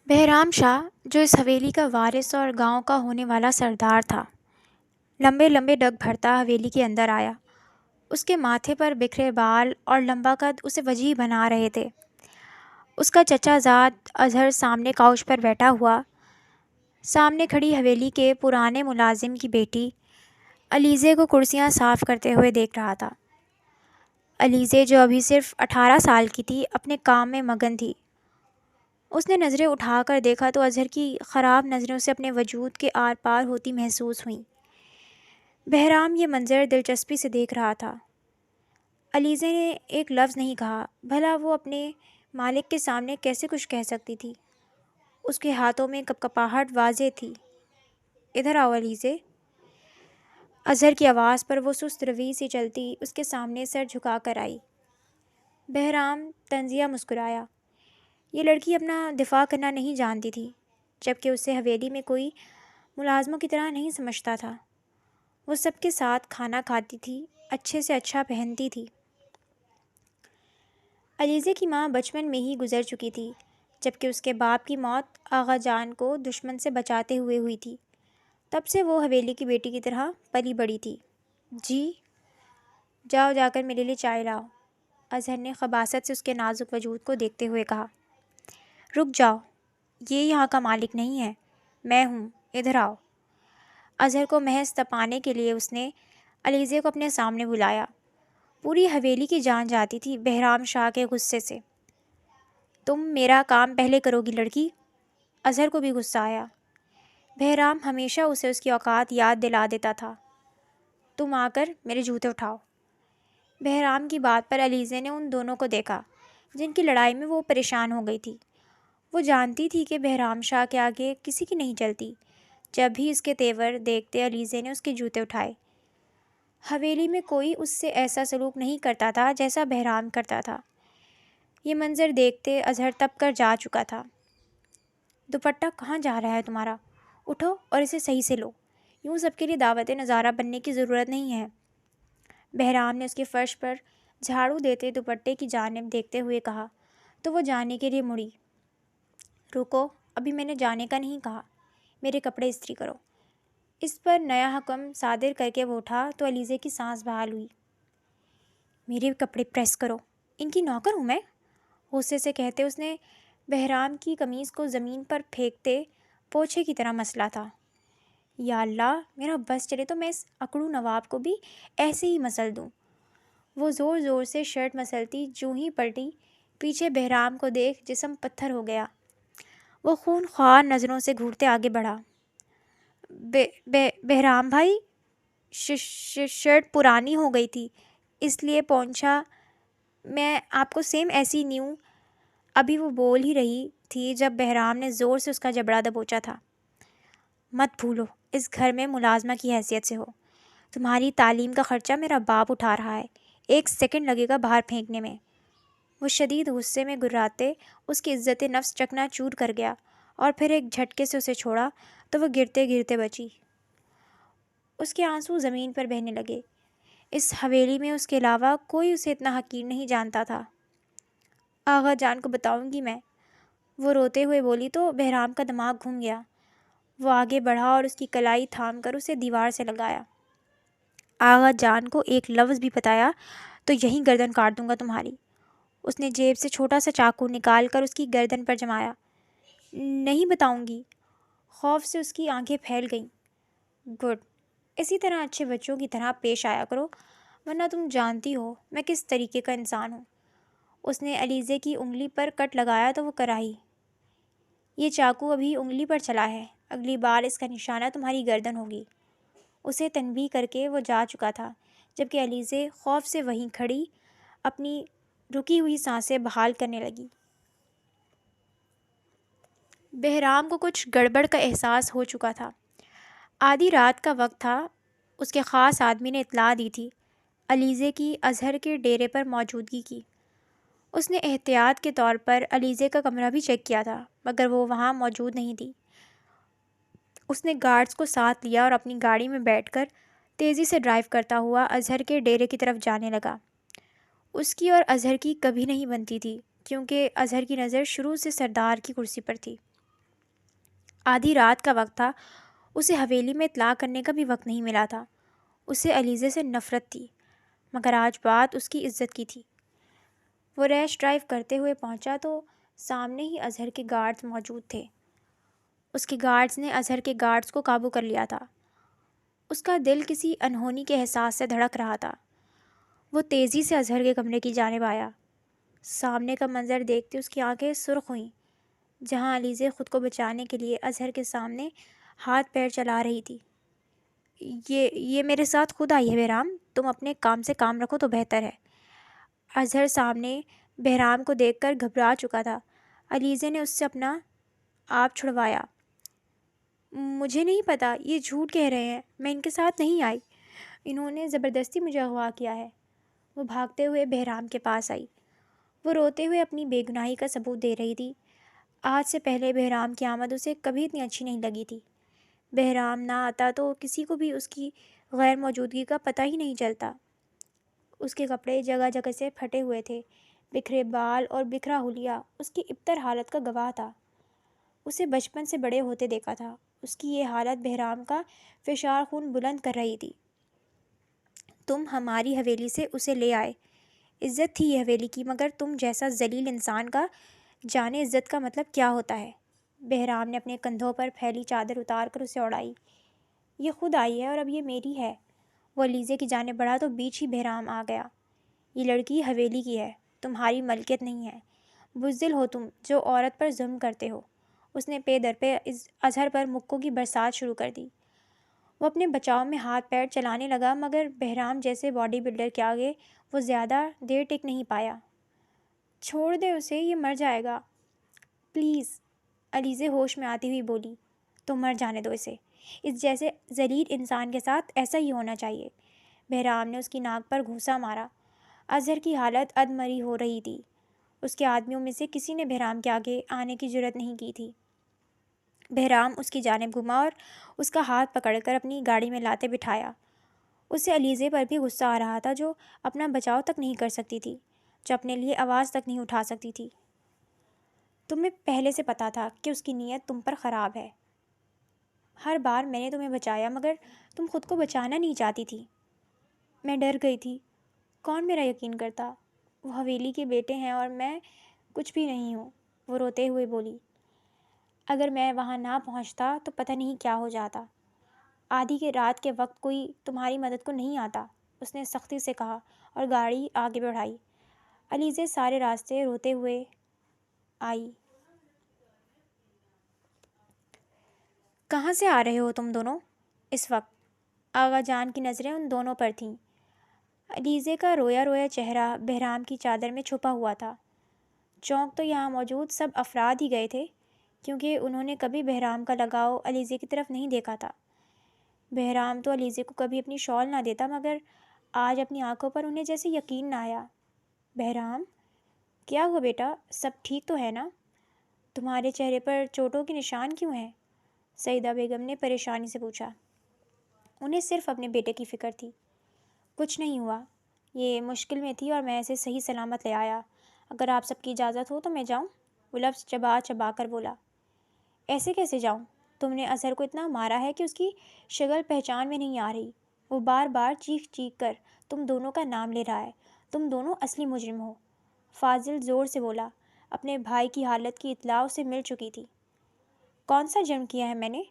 بہرام شاہ جو اس حویلی کا وارث اور گاؤں کا ہونے والا سردار تھا، لمبے لمبے ڈگ بھرتا حویلی کے اندر آیا۔ اس کے ماتھے پر بکھرے بال اور لمبا قد اسے وجیح بنا رہے تھے۔ اس کا چچا زاد اظہر سامنے کاؤچ پر بیٹھا ہوا، سامنے کھڑی حویلی کے پرانے ملازم کی بیٹی علیزے کو کرسیاں صاف کرتے ہوئے دیکھ رہا تھا۔ علیزے جو ابھی صرف 18 سال کی تھی، اپنے کام میں مگن تھی۔ اس نے نظریں اٹھا کر دیکھا تو اظہر کی خراب نظریں اسے اپنے وجود کے آر پار ہوتی محسوس ہوئیں۔ بہرام یہ منظر دلچسپی سے دیکھ رہا تھا۔ علیزے نے ایک لفظ نہیں کہا، بھلا وہ اپنے مالک کے سامنے کیسے کچھ کہہ سکتی تھی؟ اس کے ہاتھوں میں کپکپاہٹ واضح تھی۔ ادھر آؤ علیزے۔ اظہر کی آواز پر وہ سست روی سے چلتی اس کے سامنے سر جھکا کر آئی۔ بہرام طنزیہ مسکرایا۔ یہ لڑکی اپنا دفاع کرنا نہیں جانتی تھی، جبکہ اسے حویلی میں کوئی ملازموں کی طرح نہیں سمجھتا تھا۔ وہ سب کے ساتھ کھانا کھاتی تھی، اچھے سے اچھا پہنتی تھی۔ علیزے کی ماں بچپن میں ہی گزر چکی تھی، جبکہ اس کے باپ کی موت آغا جان کو دشمن سے بچاتے ہوئے ہوئی تھی۔ تب سے وہ حویلی کی بیٹی کی طرح پلی بڑھی تھی۔ جی، جاؤ جا کر میرے لیے چائے لاؤ، اظہر نے خباثت سے اس کے نازک وجود کو دیکھتے ہوئے کہا۔ رک جاؤ، یہ یہاں کا مالک نہیں ہے، میں ہوں، ادھر آؤ۔ اظہر کو محض تپانے کے لیے اس نے علیزے کو اپنے سامنے بلایا۔ پوری حویلی کی جان جاتی تھی بہرام شاہ کے غصے سے۔ تم میرا کام پہلے کرو گی لڑکی؟ اظہر کو بھی غصہ آیا۔ بہرام ہمیشہ اسے اس کی اوقات یاد دلا دیتا تھا۔ تم آ کر میرے جوتے اٹھاؤ۔ بہرام کی بات پر علیزے نے ان دونوں کو دیکھا جن کی لڑائی میں وہ پریشان ہو گئی تھی۔ وہ جانتی تھی کہ بہرام شاہ کے آگے کسی کی نہیں چلتی۔ جب بھی اس کے تیور دیکھتے علیزے نے اس کے جوتے اٹھائے۔ حویلی میں کوئی اس سے ایسا سلوک نہیں کرتا تھا جیسا بہرام کرتا تھا۔ یہ منظر دیکھتے اظہر تپ کر جا چکا تھا۔ دوپٹہ کہاں جا رہا ہے تمہارا؟ اٹھو اور اسے صحیح سے لو، یوں سب کے لیے دعوت نظارہ بننے کی ضرورت نہیں ہے۔ بہرام نے اس کے فرش پر جھاڑو دیتے دوپٹے کی جانب دیکھتے ہوئے کہا تو وہ جانے کے لیے مڑی۔ رکو، ابھی میں نے جانے کا نہیں کہا، میرے کپڑے استری کرو۔ اس پر نیا حکم صادر کر کے وہ اٹھا تو علیزے کی سانس بحال ہوئی۔ میرے کپڑے پریس کرو، ان کی نوکر ہوں میں، غصے سے کہتے اس نے بہرام کی قمیض کو زمین پر پھینکتے پوچھے کی طرح مسلا تھا۔ یا اللہ، میرا بس چلے تو میں اس اکڑو نواب کو بھی ایسے ہی مسل دوں۔ وہ زور زور سے شرٹ مسلتی جوں ہی پلٹی، پیچھے بہرام کو دیکھ جسم پتھر ہو گیا۔ وہ خون خوار نظروں سے گھورتے آگے بڑھا۔ بہرام بھائی، شرٹ پرانی ہو گئی تھی اس لیے پونچھا، میں آپ کو سیم ایسی نیو۔ ابھی وہ بول ہی رہی تھی جب بہرام نے زور سے اس کا جبڑا دبوچا تھا۔ مت بھولو، اس گھر میں ملازمہ کی حیثیت سے ہو۔ تمہاری تعلیم کا خرچہ میرا باپ اٹھا رہا ہے، 1 سیکنڈ لگے گا باہر پھینکنے میں۔ وہ شدید غصے میں گراتے اس کی عزت نفس چکنا چور کر گیا اور پھر ایک جھٹکے سے اسے چھوڑا تو وہ گرتے گرتے بچی۔ اس کے آنسو زمین پر بہنے لگے۔ اس حویلی میں اس کے علاوہ کوئی اسے اتنا حقیر نہیں جانتا تھا۔ آغا جان کو بتاؤں گی میں، وہ روتے ہوئے بولی تو بہرام کا دماغ گھوم گیا۔ وہ آگے بڑھا اور اس کی کلائی تھام کر اسے دیوار سے لگایا۔ آغا جان کو ایک لفظ بھی بتایا تو یہیں گردن کاٹ دوں گا تمہاری۔ اس نے جیب سے چھوٹا سا چاقو نکال کر اس کی گردن پر جمایا۔ نہیں بتاؤں گی۔ خوف سے اس کی آنکھیں پھیل گئیں۔ گڈ، اسی طرح اچھے بچوں کی طرح پیش آیا کرو، ورنہ تم جانتی ہو میں کس طریقے کا انسان ہوں۔ اس نے علیزے کی انگلی پر کٹ لگایا تو وہ کرائی۔ یہ چاقو ابھی انگلی پر چلا ہے، اگلی بار اس کا نشانہ تمہاری گردن ہوگی۔ اسے تنبیہ کر کے وہ جا چکا تھا، جبکہ علیزے خوف سے وہیں کھڑی اپنی رکی ہوئی سانسیں بحال کرنے لگی۔ بہرام کو کچھ گڑبڑ کا احساس ہو چکا تھا۔ آدھی رات کا وقت تھا۔ اس کے خاص آدمی نے اطلاع دی تھی علیزے کی اظہر کے ڈیرے پر موجودگی کی۔ اس نے احتیاط کے طور پر علیزے کا کمرہ بھی چیک کیا تھا، مگر وہ وہاں موجود نہیں تھی۔ اس نے گارڈز کو ساتھ لیا اور اپنی گاڑی میں بیٹھ کر تیزی سے ڈرائیو کرتا ہوا اظہر کے ڈیرے کی طرف جانے لگا۔ اس کی اور اظہر کی کبھی نہیں بنتی تھی، کیونکہ اظہر کی نظر شروع سے سردار کی کرسی پر تھی۔ آدھی رات کا وقت تھا، اسے حویلی میں اطلاع کرنے کا بھی وقت نہیں ملا تھا۔ اسے علیزے سے نفرت تھی، مگر آج بات اس کی عزت کی تھی۔ وہ ریش ڈرائیو کرتے ہوئے پہنچا تو سامنے ہی اظہر کے گارڈز موجود تھے۔ اس کے گارڈز نے اظہر کے گارڈز کو قابو کر لیا تھا۔ اس کا دل کسی انہونی کے احساس سے دھڑک رہا تھا۔ وہ تیزی سے اظہر کے کمرے کی جانب آیا۔ سامنے کا منظر دیکھتے اس کی آنکھیں سرخ ہوئیں، جہاں علیزے خود کو بچانے کے لیے اظہر کے سامنے ہاتھ پیر چلا رہی تھی۔ یہ میرے ساتھ خود آئی ہے بہرام، تم اپنے کام سے کام رکھو تو بہتر ہے۔ اظہر سامنے بہرام کو دیکھ کر گھبرا چکا تھا۔ علیزے نے اس سے اپنا آپ چھڑوایا۔ مجھے نہیں پتا، یہ جھوٹ کہہ رہے ہیں، میں ان کے ساتھ نہیں آئی، انہوں نے زبردستی مجھے اغوا کیا ہے۔ وہ بھاگتے ہوئے بہرام کے پاس آئی۔ وہ روتے ہوئے اپنی بے گناہی کا ثبوت دے رہی تھی۔ آج سے پہلے بہرام کی آمد اسے کبھی اتنی اچھی نہیں لگی تھی۔ بہرام نہ آتا تو کسی کو بھی اس کی غیر موجودگی کا پتہ ہی نہیں چلتا۔ اس کے کپڑے جگہ جگہ سے پھٹے ہوئے تھے، بکھرے بال اور بکھرا حلیہ اس کی ابتر حالت کا گواہ تھا۔ اسے بچپن سے بڑے ہوتے دیکھا تھا۔ اس کی یہ حالت بہرام کا فشار خون بلند کر رہی تھی۔ تم ہماری حویلی سے اسے لے آئے، عزت تھی یہ حویلی کی، مگر تم جیسا ذلیل انسان کا جانے عزت کا مطلب کیا ہوتا ہے۔ بہرام نے اپنے کندھوں پر پھیلی چادر اتار کر اسے اڑائی۔ یہ خود آئی ہے اور اب یہ میری ہے۔ وہ علیزے کی جانب بڑھا تو بیچ ہی بہرام آ گیا۔ یہ لڑکی حویلی کی ہے، تمہاری ملکیت نہیں ہے۔ بزدل ہو تم جو عورت پر ظلم کرتے ہو۔ اس نے پے در پہ اظہر پر مکوں کی برسات شروع کر دی۔ وہ اپنے بچاؤ میں ہاتھ پیر چلانے لگا، مگر بہرام جیسے باڈی بلڈر کے آگے وہ زیادہ دیر ٹک نہیں پایا۔ چھوڑ دے اسے، یہ مر جائے گا پلیز، علیزے ہوش میں آتی ہوئی بولی۔ تو مر جانے دو اسے، اس جیسے ذلیل انسان کے ساتھ ایسا ہی ہونا چاہیے۔ بہرام نے اس کی ناک پر گھونسا مارا۔ اظہر کی حالت ادمری ہو رہی تھی۔ اس کے آدمیوں میں سے کسی نے بہرام کے آگے آنے کی جرات نہیں کی تھی۔ بہرام اس کی جانب گھما اور اس کا ہاتھ پکڑ کر اپنی گاڑی میں لاتے بٹھایا۔ اسے علیزے پر بھی غصہ آ رہا تھا، جو اپنا بچاؤ تک نہیں کر سکتی تھی، جو اپنے لیے آواز تک نہیں اٹھا سکتی تھی۔ تمہیں پہلے سے پتا تھا کہ اس کی نیت تم پر خراب ہے۔ ہر بار میں نے تمہیں بچایا، مگر تم خود کو بچانا نہیں چاہتی تھی۔ میں ڈر گئی تھی، کون میرا یقین کرتا؟ وہ حویلی کے بیٹے ہیں اور میں کچھ بھی نہیں ہوں، وہ روتے ہوئے بولی۔ اگر میں وہاں نہ پہنچتا تو پتہ نہیں کیا ہو جاتا۔ آدھی کے رات کے وقت کوئی تمہاری مدد کو نہیں آتا، اس نے سختی سے کہا اور گاڑی آگے بڑھائی۔ علیزے سارے راستے روتے ہوئے آئی۔ کہاں سے آ رہے ہو تم دونوں اس وقت؟ آغا جان کی نظریں ان دونوں پر تھیں۔ علیزے کا رویا رویا چہرہ بہرام کی چادر میں چھپا ہوا تھا۔ چونک تو یہاں موجود سب افراد ہی گئے تھے، کیونکہ انہوں نے کبھی بہرام کا لگاؤ علیزے کی طرف نہیں دیکھا تھا۔ بہرام تو علیزے کو کبھی اپنی شال نہ دیتا، مگر آج اپنی آنکھوں پر انہیں جیسے یقین نہ آیا۔ بہرام، کیا ہوا بیٹا، سب ٹھیک تو ہے نا؟ تمہارے چہرے پر چوٹوں کے نشان کیوں ہیں؟ سیدہ بیگم نے پریشانی سے پوچھا۔ انہیں صرف اپنے بیٹے کی فکر تھی۔ کچھ نہیں ہوا، یہ مشکل میں تھی اور میں اسے صحیح سلامت لے آیا۔ اگر آپ سب کی اجازت ہو تو میں جاؤں؟ وہ لفظ چبا چبا کر بولا۔ ایسے کیسے جاؤں؟ تم نے اظہر کو اتنا مارا ہے کہ اس کی شکل پہچان میں نہیں آ رہی۔ وہ بار بار چیخ چیخ کر تم دونوں کا نام لے رہا ہے۔ تم دونوں اصلی مجرم ہو۔ فاضل زور سے بولا۔ اپنے بھائی کی حالت کی اطلاع اسے مل چکی تھی۔ کون سا جرم کیا ہے میں نے؟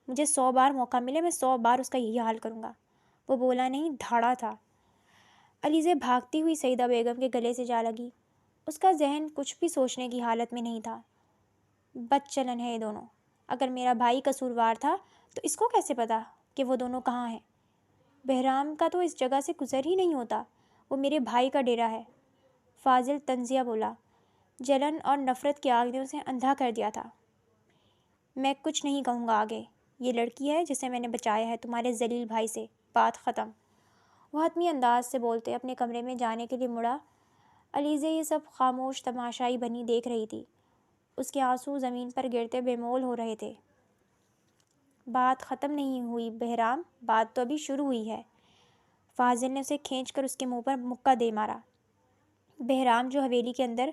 مجھے 100 بار موقع ملے، میں 100 بار اس کا یہی حال کروں گا۔ وہ بولا نہیں، دھاڑا تھا۔ علیزے بھاگتی ہوئی سیدہ بیگم کے گلے سے جا لگی۔ اس کا ذہن کچھ بھی سوچنے کی حالت میں نہیں تھا۔ بد چلن ہے یہ دونوں۔ اگر میرا بھائی قصوروار تھا تو اس کو کیسے پتا کہ وہ دونوں کہاں ہیں؟ بہرام کا تو اس جگہ سے گزر ہی نہیں ہوتا، وہ میرے بھائی کا ڈیرا ہے۔ فاضل طنزیہ بولا۔ جلن اور نفرت کی آگ نے اسے اندھا کر دیا تھا۔ میں کچھ نہیں کہوں گا آگے۔ یہ لڑکی ہے جسے میں نے بچایا ہے تمہارے ذلیل بھائی سے، بات ختم۔ وہ حتمی انداز سے بولتے اپنے کمرے میں جانے کے لیے مڑا۔ علیزے یہ سب خاموش تماشائی بنی دیکھ رہی تھی۔ اس کے آنسو زمین پر گرتے بے مول ہو رہے تھے۔ بات ختم نہیں ہوئی بہرام، بات تو ابھی شروع ہوئی ہے۔ فاضل نے اسے کھینچ کر اس کے منہ پر مکہ دے مارا۔ بہرام جو حویلی کے اندر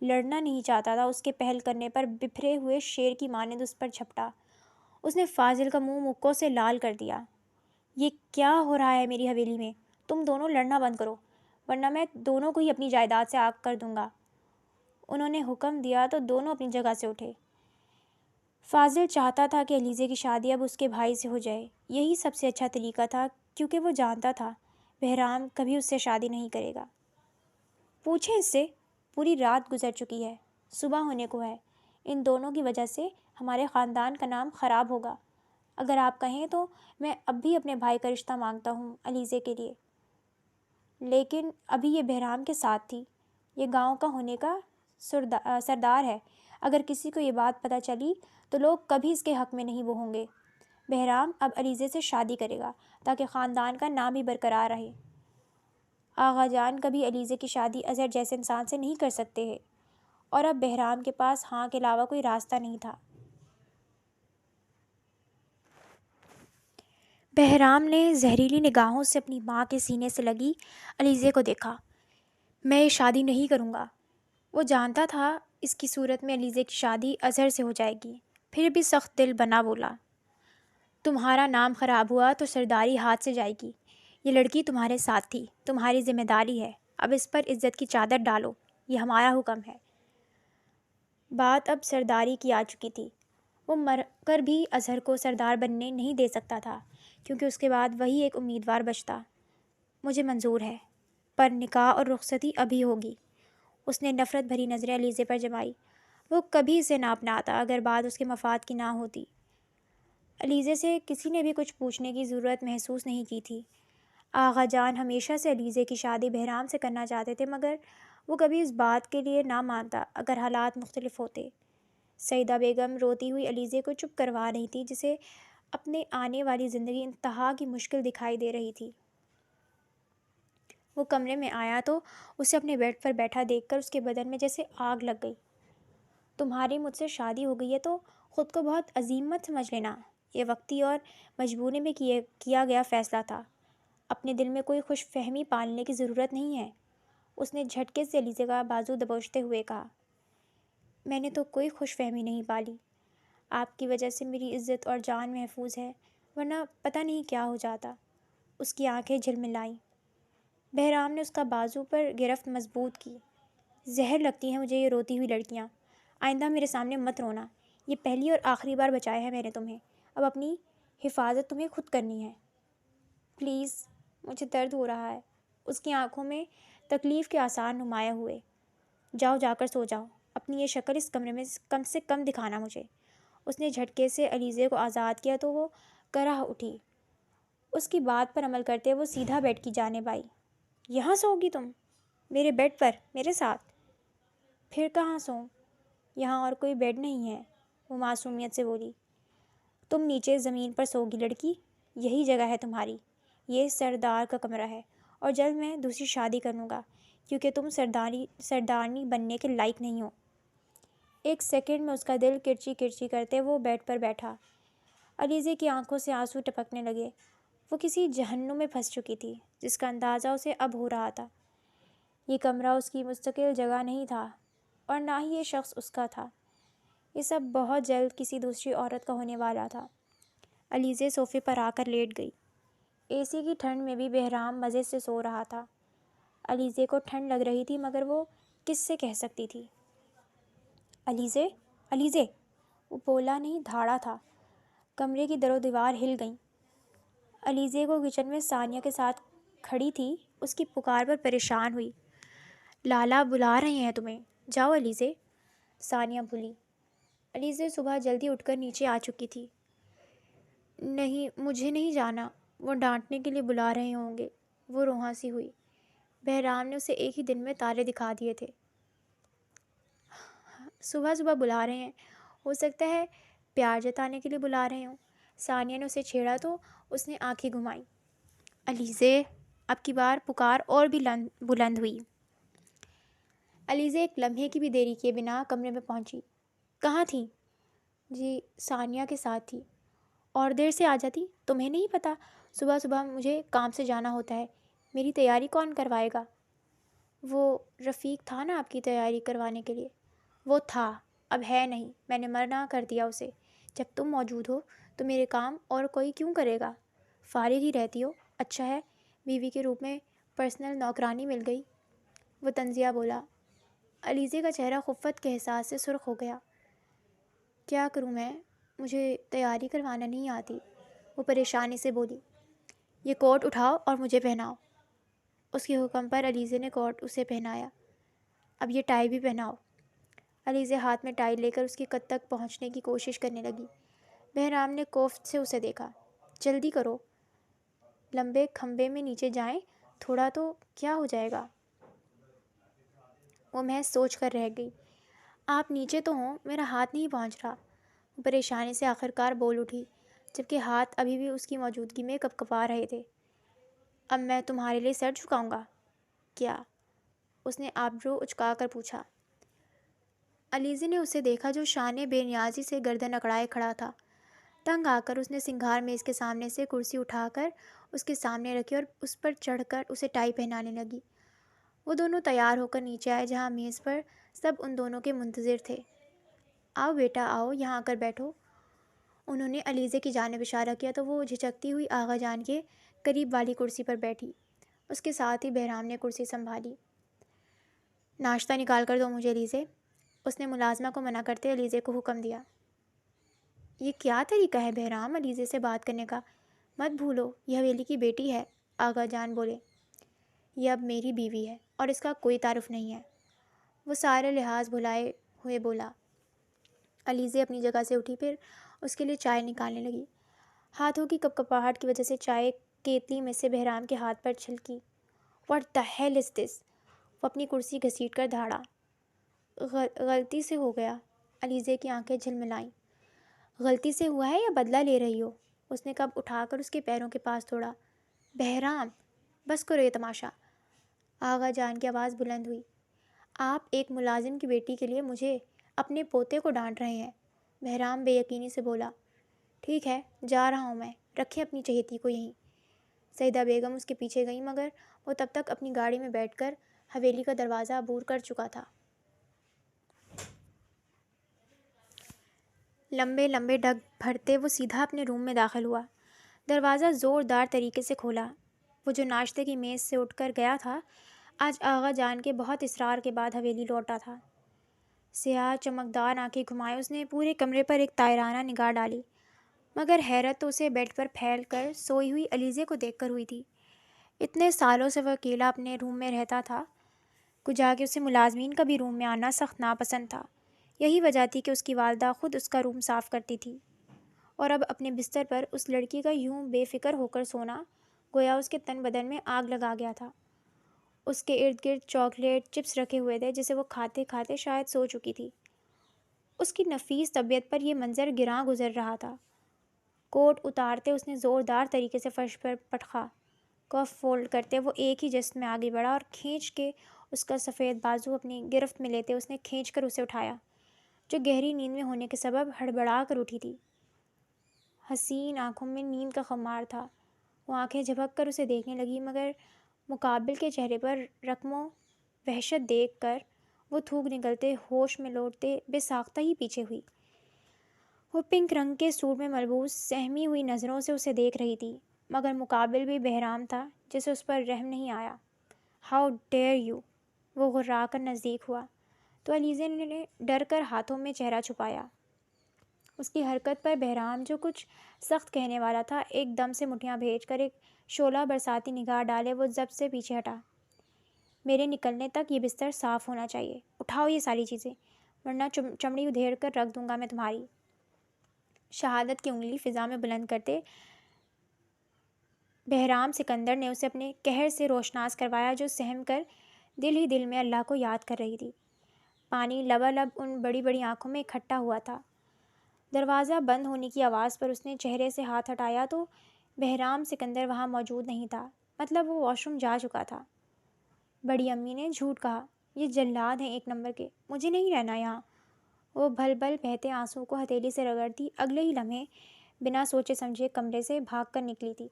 لڑنا نہیں چاہتا تھا، اس کے پہل کرنے پر بپھرے ہوئے شیر کی مانند اس پر جھپٹا۔ اس نے فاضل کا منہ مکوں سے لال کر دیا۔ یہ کیا ہو رہا ہے میری حویلی میں؟ تم دونوں لڑنا بند کرو ورنہ میں دونوں کو ہی اپنی جائیداد سے آگ کر دوں گا۔ انہوں نے حکم دیا تو دونوں اپنی جگہ سے اٹھے۔ فاضل چاہتا تھا کہ علیزے کی شادی اب اس کے بھائی سے ہو جائے۔ یہی سب سے اچھا طریقہ تھا کیونکہ وہ جانتا تھا بہرام کبھی اس سے شادی نہیں کرے گا۔ پوچھیں اس سے، پوری رات گزر چکی ہے، صبح ہونے کو ہے۔ ان دونوں کی وجہ سے ہمارے خاندان کا نام خراب ہوگا۔ اگر آپ کہیں تو میں اب بھی اپنے بھائی کا رشتہ مانگتا ہوں علیزے کے لیے، لیکن ابھی یہ بہرام کے ساتھ تھی۔ یہ گاؤں کا ہونے کا سردار ہے۔ اگر کسی کو یہ بات پتہ چلی تو لوگ کبھی اس کے حق میں نہیں وہ ہوں گے۔ بہرام اب علیزے سے شادی کرے گا تاکہ خاندان کا نام بھی برقرار رہے۔ آغا جان کبھی علیزے کی شادی اظہر جیسے انسان سے نہیں کر سکتے ہیں، اور اب بہرام کے پاس ہاں کے علاوہ کوئی راستہ نہیں تھا۔ بہرام نے زہریلی نگاہوں سے اپنی ماں کے سینے سے لگی علیزے کو دیکھا۔ میں یہ شادی نہیں کروں گا۔ وہ جانتا تھا اس کی صورت میں علیزے کی شادی اظہر سے ہو جائے گی، پھر بھی سخت دل بنا بولا، تمہارا نام خراب ہوا تو سرداری ہاتھ سے جائے گی۔ یہ لڑکی تمہارے ساتھ تھی، تمہاری ذمہ داری ہے، اب اس پر عزت کی چادر ڈالو، یہ ہمارا حکم ہے۔ بات اب سرداری کی آ چکی تھی۔ وہ مر کر بھی اظہر کو سردار بننے نہیں دے سکتا تھا کیونکہ اس کے بعد وہی ایک امیدوار بچتا۔ مجھے منظور ہے، پر نکاح اور رخصتی ابھی ہوگی۔ اس نے نفرت بھری نظریں علیزے پر جمائی۔ وہ کبھی اسے نہ اپناتا اگر بات اس کے مفاد کی نہ ہوتی۔ علیزے سے کسی نے بھی کچھ پوچھنے کی ضرورت محسوس نہیں کی تھی۔ آغا جان ہمیشہ سے علیزے کی شادی بہرام سے کرنا چاہتے تھے، مگر وہ کبھی اس بات کے لیے نہ مانتا اگر حالات مختلف ہوتے۔ سعیدہ بیگم روتی ہوئی علیزے کو چپ کروا رہی تھی، جسے اپنے آنے والی زندگی انتہا کی مشکل دکھائی دے رہی تھی۔ وہ کمرے میں آیا تو اسے اپنے بیڈ پر بیٹھا دیکھ کر اس کے بدن میں جیسے آگ لگ گئی۔ تمہاری مجھ سے شادی ہو گئی ہے تو خود کو بہت عظیم مت سمجھ لینا۔ یہ وقتی اور مجبوری میں کیا گیا فیصلہ تھا۔ اپنے دل میں کوئی خوش فہمی پالنے کی ضرورت نہیں ہے۔ اس نے جھٹکے سے علیزے کا بازو دبوچتے ہوئے کہا، میں نے تو کوئی خوش فہمی نہیں پالی۔ آپ کی وجہ سے میری عزت اور جان محفوظ ہے، ورنہ پتہ نہیں کیا ہو جاتا۔ اس کی آنکھیں جھلملائیں۔ بہرام نے اس کا بازو پر گرفت مضبوط کی۔ زہر لگتی ہیں مجھے یہ روتی ہوئی لڑکیاں۔ آئندہ میرے سامنے مت رونا۔ یہ پہلی اور آخری بار بچایا ہے میں نے تمہیں، اب اپنی حفاظت تمہیں خود کرنی ہے۔ پلیز، مجھے درد ہو رہا ہے۔ اس کی آنکھوں میں تکلیف کے آثار نمایاں ہوئے۔ جاؤ، جا کر سو جاؤ، اپنی یہ شکل اس کمرے میں کم سے کم دکھانا مجھے۔ اس نے جھٹکے سے علیزے کو آزاد کیا تو وہ کرہ اٹھی۔ اس کی بات پر عمل کرتے وہ سیدھا بیڈ کی جانب آئی۔ یہاں سو گی تم؟ میرے بیڈ پر، میرے ساتھ؟ پھر کہاں سوؤں؟ یہاں اور کوئی بیڈ نہیں ہے، وہ معصومیت سے بولی۔ تم نیچے زمین پر سو گی لڑکی، یہی جگہ ہے تمہاری۔ یہ سردار کا کمرہ ہے، اور جلد میں دوسری شادی کروں گا کیونکہ تم سردارنی بننے کے لائق نہیں ہو۔ ایک سیکنڈ میں اس کا دل کرچی کرچی کرتے وہ بیڈ پر بیٹھا۔ علیزے کی آنکھوں سے آنسو ٹپکنے لگے۔ وہ کسی جہنم میں پھنس چکی تھی جس کا اندازہ اسے اب ہو رہا تھا۔ یہ کمرہ اس کی مستقل جگہ نہیں تھا، اور نہ ہی یہ شخص اس کا تھا۔ یہ سب بہت جلد کسی دوسری عورت کا ہونے والا تھا۔ علیزے صوفے پر آ کر لیٹ گئی۔ اے سی کی ٹھنڈ میں بھی بہرام مزے سے سو رہا تھا۔ علیزے کو ٹھنڈ لگ رہی تھی، مگر وہ کس سے کہہ سکتی تھی؟ علیزے، علیزے! وہ بولا نہیں، دھاڑا تھا۔ کمرے کی در و دیوار ہل گئیں۔ علیزے کو کچن میں ثانیہ کے ساتھ کھڑی تھی، اس کی پکار پر پریشان ہوئی۔ لالا بلا رہے ہیں تمہیں، جاؤ علیزے، ثانیہ بولی۔ علیزے صبح جلدی اٹھ کر نیچے آ چکی تھی۔ نہیں، مجھے نہیں جانا، وہ ڈانٹنے کے لیے بلا رہے ہوں گے، وہ روہا سی ہوئی۔ بہرام نے اسے ایک ہی دن میں تارے دکھا دیے تھے۔ صبح صبح بلا رہے ہیں، ہو سکتا ہے پیار جتانے کے لیے بلا رہے ہوں۔ ثانیہ نے اسے چھیڑا تو اس نے آنکھیں گھمائی۔ علیزے، اب کی بار پکار اور بھی بلند ہوئی۔ علیزے ایک لمحے کی بھی دیری کیے بنا کمرے میں پہنچی۔ کہاں تھیں؟ جی، ثانیہ کے ساتھ تھی۔ اور دیر سے آ جاتی، تمہیں نہیں پتہ صبح صبح مجھے کام سے جانا ہوتا ہے، میری تیاری کون کروائے گا؟ وہ رفیق تھا نا آپ کی تیاری کروانے کے لیے؟ وہ تھا، اب ہے نہیں، میں نے منع کر دیا اسے جب تم موجود ہو تو میرے کام اور کوئی کیوں کرے گا؟ فارغ ہی رہتی ہو، اچھا ہے بیوی کے روپ میں پرسنل نوکرانی مل گئی، وہ طنزیہ بولا۔ علیزے کا چہرہ خفت کے احساس سے سرخ ہو گیا۔ کیا کروں میں؟ مجھے تیاری کروانا نہیں آتی، وہ پریشانی سے بولی۔ یہ کوٹ اٹھاؤ اور مجھے پہناؤ۔ اس کے حکم پر علیزے نے کوٹ اسے پہنایا۔ اب یہ ٹائی بھی پہناؤ۔ علیزے ہاتھ میں ٹائی لے کر اس کی قد تک پہنچنے کی کوشش کرنے لگی۔ بہرام نے کوفت سے اسے دیکھا۔ جلدی کرو، لمبے کھمبے میں نیچے جائیں، تھوڑا تو کیا ہو جائے گا؟ وہ محض سوچ کر رہ گئی۔ آپ نیچے تو ہوں، میرا ہاتھ نہیں پہنچ رہا، وہ پریشانی سے آخرکار بول اٹھی، جبکہ ہاتھ ابھی بھی اس کی موجودگی میں کپکپا رہے تھے۔ اب میں تمہارے لیے سر جھکاؤں گا کیا؟ اس نے آبرو اچکا کر پوچھا۔ علیزے نے اسے دیکھا جو شان بے نیازی سے گردن اکڑائے کھڑا تھا۔ تنگ آ کر اس نے سنگھار میز کے سامنے سے کرسی اٹھا کر اس کے سامنے رکھی اور اس پر چڑھ کر اسے ٹائی پہنانے لگی۔ وہ دونوں تیار ہو کر نیچے آئے جہاں میز پر سب ان دونوں کے منتظر تھے۔ آؤ بیٹا آؤ، یہاں آ کر بیٹھو۔ انہوں نے علیزے کی جانب اشارہ کیا تو وہ جھجکتی ہوئی آغا جان کے قریب والی کرسی پر بیٹھی۔ اس کے ساتھ ہی بہرام نے کرسی سنبھالی۔ ناشتہ نکال کر دو مجھے علیزے، اس نے ملازمہ کو منع کرتے علیزے کو حکم دیا۔ یہ کیا طریقہ ہے بہرام علیزے سے بات کرنے کا؟ مت بھولو یہ حویلی کی بیٹی ہے، آغا جان بولے۔ یہ اب میری بیوی ہے اور اس کا کوئی تعارف نہیں ہے، وہ سارے لحاظ بھلائے ہوئے بولا۔ علیزے اپنی جگہ سے اٹھی، پھر اس کے لیے چائے نکالنے لگی۔ ہاتھوں کی کپکپاہٹ کی وجہ سے چائے کیتلی میں سے بہرام کے ہاتھ پر چھلکی۔ What the hell is this؟ وہ اپنی کرسی گھسیٹ کر دھاڑا۔ غلطی سے ہو گیا، علیزے کی آنکھیں جھلملائیں۔ غلطی سے ہوا ہے یا بدلہ لے رہی ہو؟ اس نے کپ اٹھا کر اس کے پیروں کے پاس توڑا۔ بہرام بس کرو یہ تماشا، آغا جان کی آواز بلند ہوئی۔ آپ ایک ملازم کی بیٹی کے لیے مجھے اپنے پوتے کو ڈانٹ رہے ہیں، بہرام بے یقینی سے بولا۔ ٹھیک ہے جا رہا ہوں میں، رکھیں اپنی چہیتی کو یہیں۔ سیدہ بیگم اس کے پیچھے گئیں مگر وہ تب تک اپنی گاڑی میں بیٹھ کر حویلی کا دروازہ عبور کر چکا تھا۔ لمبے لمبے ڈگ بھرتے وہ سیدھا اپنے روم میں داخل ہوا۔ دروازہ زوردار طریقے سے کھولا۔ وہ جو ناشتے کی میز سے اٹھ کر گیا تھا، آج آغا جان کے بہت اصرار کے بعد حویلی لوٹا تھا۔ سیاہ چمکدار آنکھیں گھمائے اس نے پورے کمرے پر ایک تائرانہ نگاہ ڈالی، مگر حیرت تو اسے بیڈ پر پھیل کر سوئی ہوئی علیزے کو دیکھ کر ہوئی تھی۔ اتنے سالوں سے وہ اکیلا اپنے روم میں رہتا تھا، کجا کہ اسے ملازمین کا بھی روم میں آنا سخت ناپسند تھا۔ یہی وجہ تھی کہ اس کی والدہ خود اس کا روم صاف کرتی تھی، اور اب اپنے بستر پر اس لڑکی کا یوں بے فکر ہو کر سونا گویا اس کے تن بدن میں آگ لگا گیا تھا۔ اس کے ارد گرد چاکلیٹ چپس رکھے ہوئے تھے جسے وہ کھاتے کھاتے شاید سو چکی تھی۔ اس کی نفیس طبیعت پر یہ منظر گراں گزر رہا تھا۔ کوٹ اتارتے اس نے زوردار طریقے سے فرش پر پٹخا۔ کف فولڈ کرتے وہ ایک ہی جست میں آگے بڑھا اور کھینچ کے اس کا سفید بازو اپنی گرفت میں لیتے اس نے کھینچ کر اسے اٹھایا، جو گہری نیند میں ہونے کے سبب ہڑبڑا کر اٹھی تھی۔ حسین آنکھوں میں نیند کا خمار تھا۔ وہ آنکھیں جھپک کر اسے دیکھنے لگی مگر مقابل کے چہرے پر رقم و وحشت دیکھ کر وہ تھوک نکلتے ہوش میں لوٹتے بے ساختہ ہی پیچھے ہوئی۔ وہ پنک رنگ کے سوٹ میں ملبوس سہمی ہوئی نظروں سے اسے دیکھ رہی تھی، مگر مقابل بھی بہرام تھا جسے اس پر رحم نہیں آیا۔ How dare you! وہ غرا کر نزدیک ہوا تو علیزے نے ڈر کر ہاتھوں میں چہرہ چھپایا۔ اس کی حرکت پر بہرام جو کچھ سخت کہنے والا تھا، ایک دم سے مٹھیاں بھیج کر ایک شعلہ برساتی نگاہ ڈالے وہ ضبط سے پیچھے ہٹا۔ میرے نکلنے تک یہ بستر صاف ہونا چاہیے، اٹھاؤ یہ ساری چیزیں، ورنہ چمڑی ادھیڑ کر رکھ دوں گا میں تمہاری۔ شہادت کی انگلی فضا میں بلند کرتے بہرام سکندر نے اسے اپنے قہر سے روشناس کروایا جو سہم کر دل ہی دل میں اللہ کو یاد کر رہی تھی۔ پانی لبالب ان بڑی بڑی آنکھوں میں اکٹھا ہوا تھا۔ دروازہ بند ہونے کی آواز پر اس نے چہرے سے ہاتھ ہٹایا تو بہرام سکندر وہاں موجود نہیں تھا، مطلب وہ واش روم جا چکا تھا۔ بڑی امی نے جھوٹ کہا، یہ جلاد ہیں ایک نمبر کے، مجھے نہیں رہنا یہاں۔ وہ بھل بھل بہتے آنسوں کو ہتھیلی سے رگڑتی اگلے ہی لمحے بنا سوچے سمجھے کمرے سے بھاگ کر نکلی تھی۔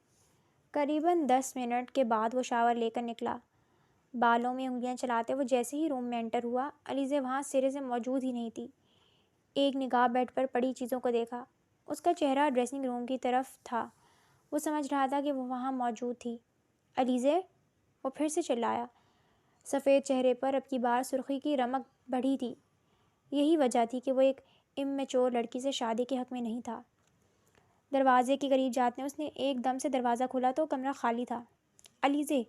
قریباً 10 منٹ کے بعد وہ شاور لے کر نکلا۔ بالوں میں انگلیاں چلاتے وہ جیسے ہی روم میں انٹر ہوا، علیزے وہاں سرے سے موجود ہی نہیں تھی۔ ایک نگاہ بیڈ پر پڑی چیزوں کو دیکھا، اس کا چہرہ ڈریسنگ روم کی طرف تھا۔ وہ سمجھ رہا تھا کہ وہ وہاں موجود تھی۔ علیزے، وہ پھر سے چلایا۔ سفید چہرے پر اب کی بار سرخی کی رمق بڑھی تھی۔ یہی وجہ تھی کہ وہ ایک اممیچور لڑکی سے شادی کے حق میں نہیں تھا۔ دروازے کے قریب جاتے اس نے ایک دم سے دروازہ کھولا تو کمرہ خالی تھا۔ علیزے،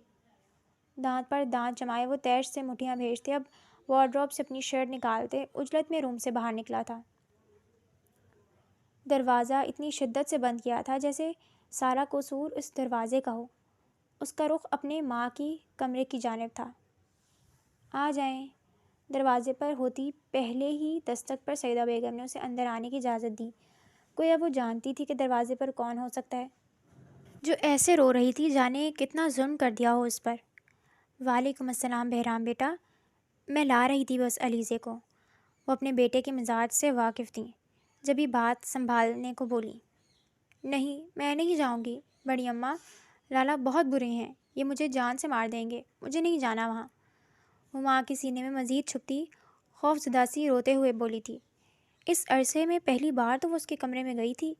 دانت پر دانت جمائے وہ تیش سے مٹھیاں بھیجتے اب وارڈروب سے اپنی شرٹ نکالتے اجلت میں روم سے باہر نکلا تھا۔ دروازہ اتنی شدت سے بند کیا تھا جیسے سارا قصور اس دروازے کا ہو۔ اس کا رخ اپنے ماں کی کمرے کی جانب تھا۔ آ جائیں۔ دروازے پر ہوتی پہلے ہی دستک پر سیدہ بیگم نے اسے اندر آنے کی اجازت دی۔ گویا وہ جانتی تھی کہ دروازے پر کون ہو سکتا ہے جو ایسے رو رہی تھی، جانے کتنا ظلم کر دیا ہو اس پر۔ وعلیکم السلام بہرام بیٹا، میں لا رہی تھی بس علیزے کو۔ وہ اپنے بیٹے کے مزاج سے واقف تھیں، جبھی بات سنبھالنے کو بولی۔ نہیں، میں نہیں جاؤں گی بڑی اماں، لالا بہت برے ہیں، یہ مجھے جان سے مار دیں گے، مجھے نہیں جانا وہاں۔ وہ ماں کے سینے میں مزید چھپتی خوف زدہ سی روتے ہوئے بولی تھی۔ اس عرصے میں پہلی بار تو وہ اس کے کمرے میں گئی تھی۔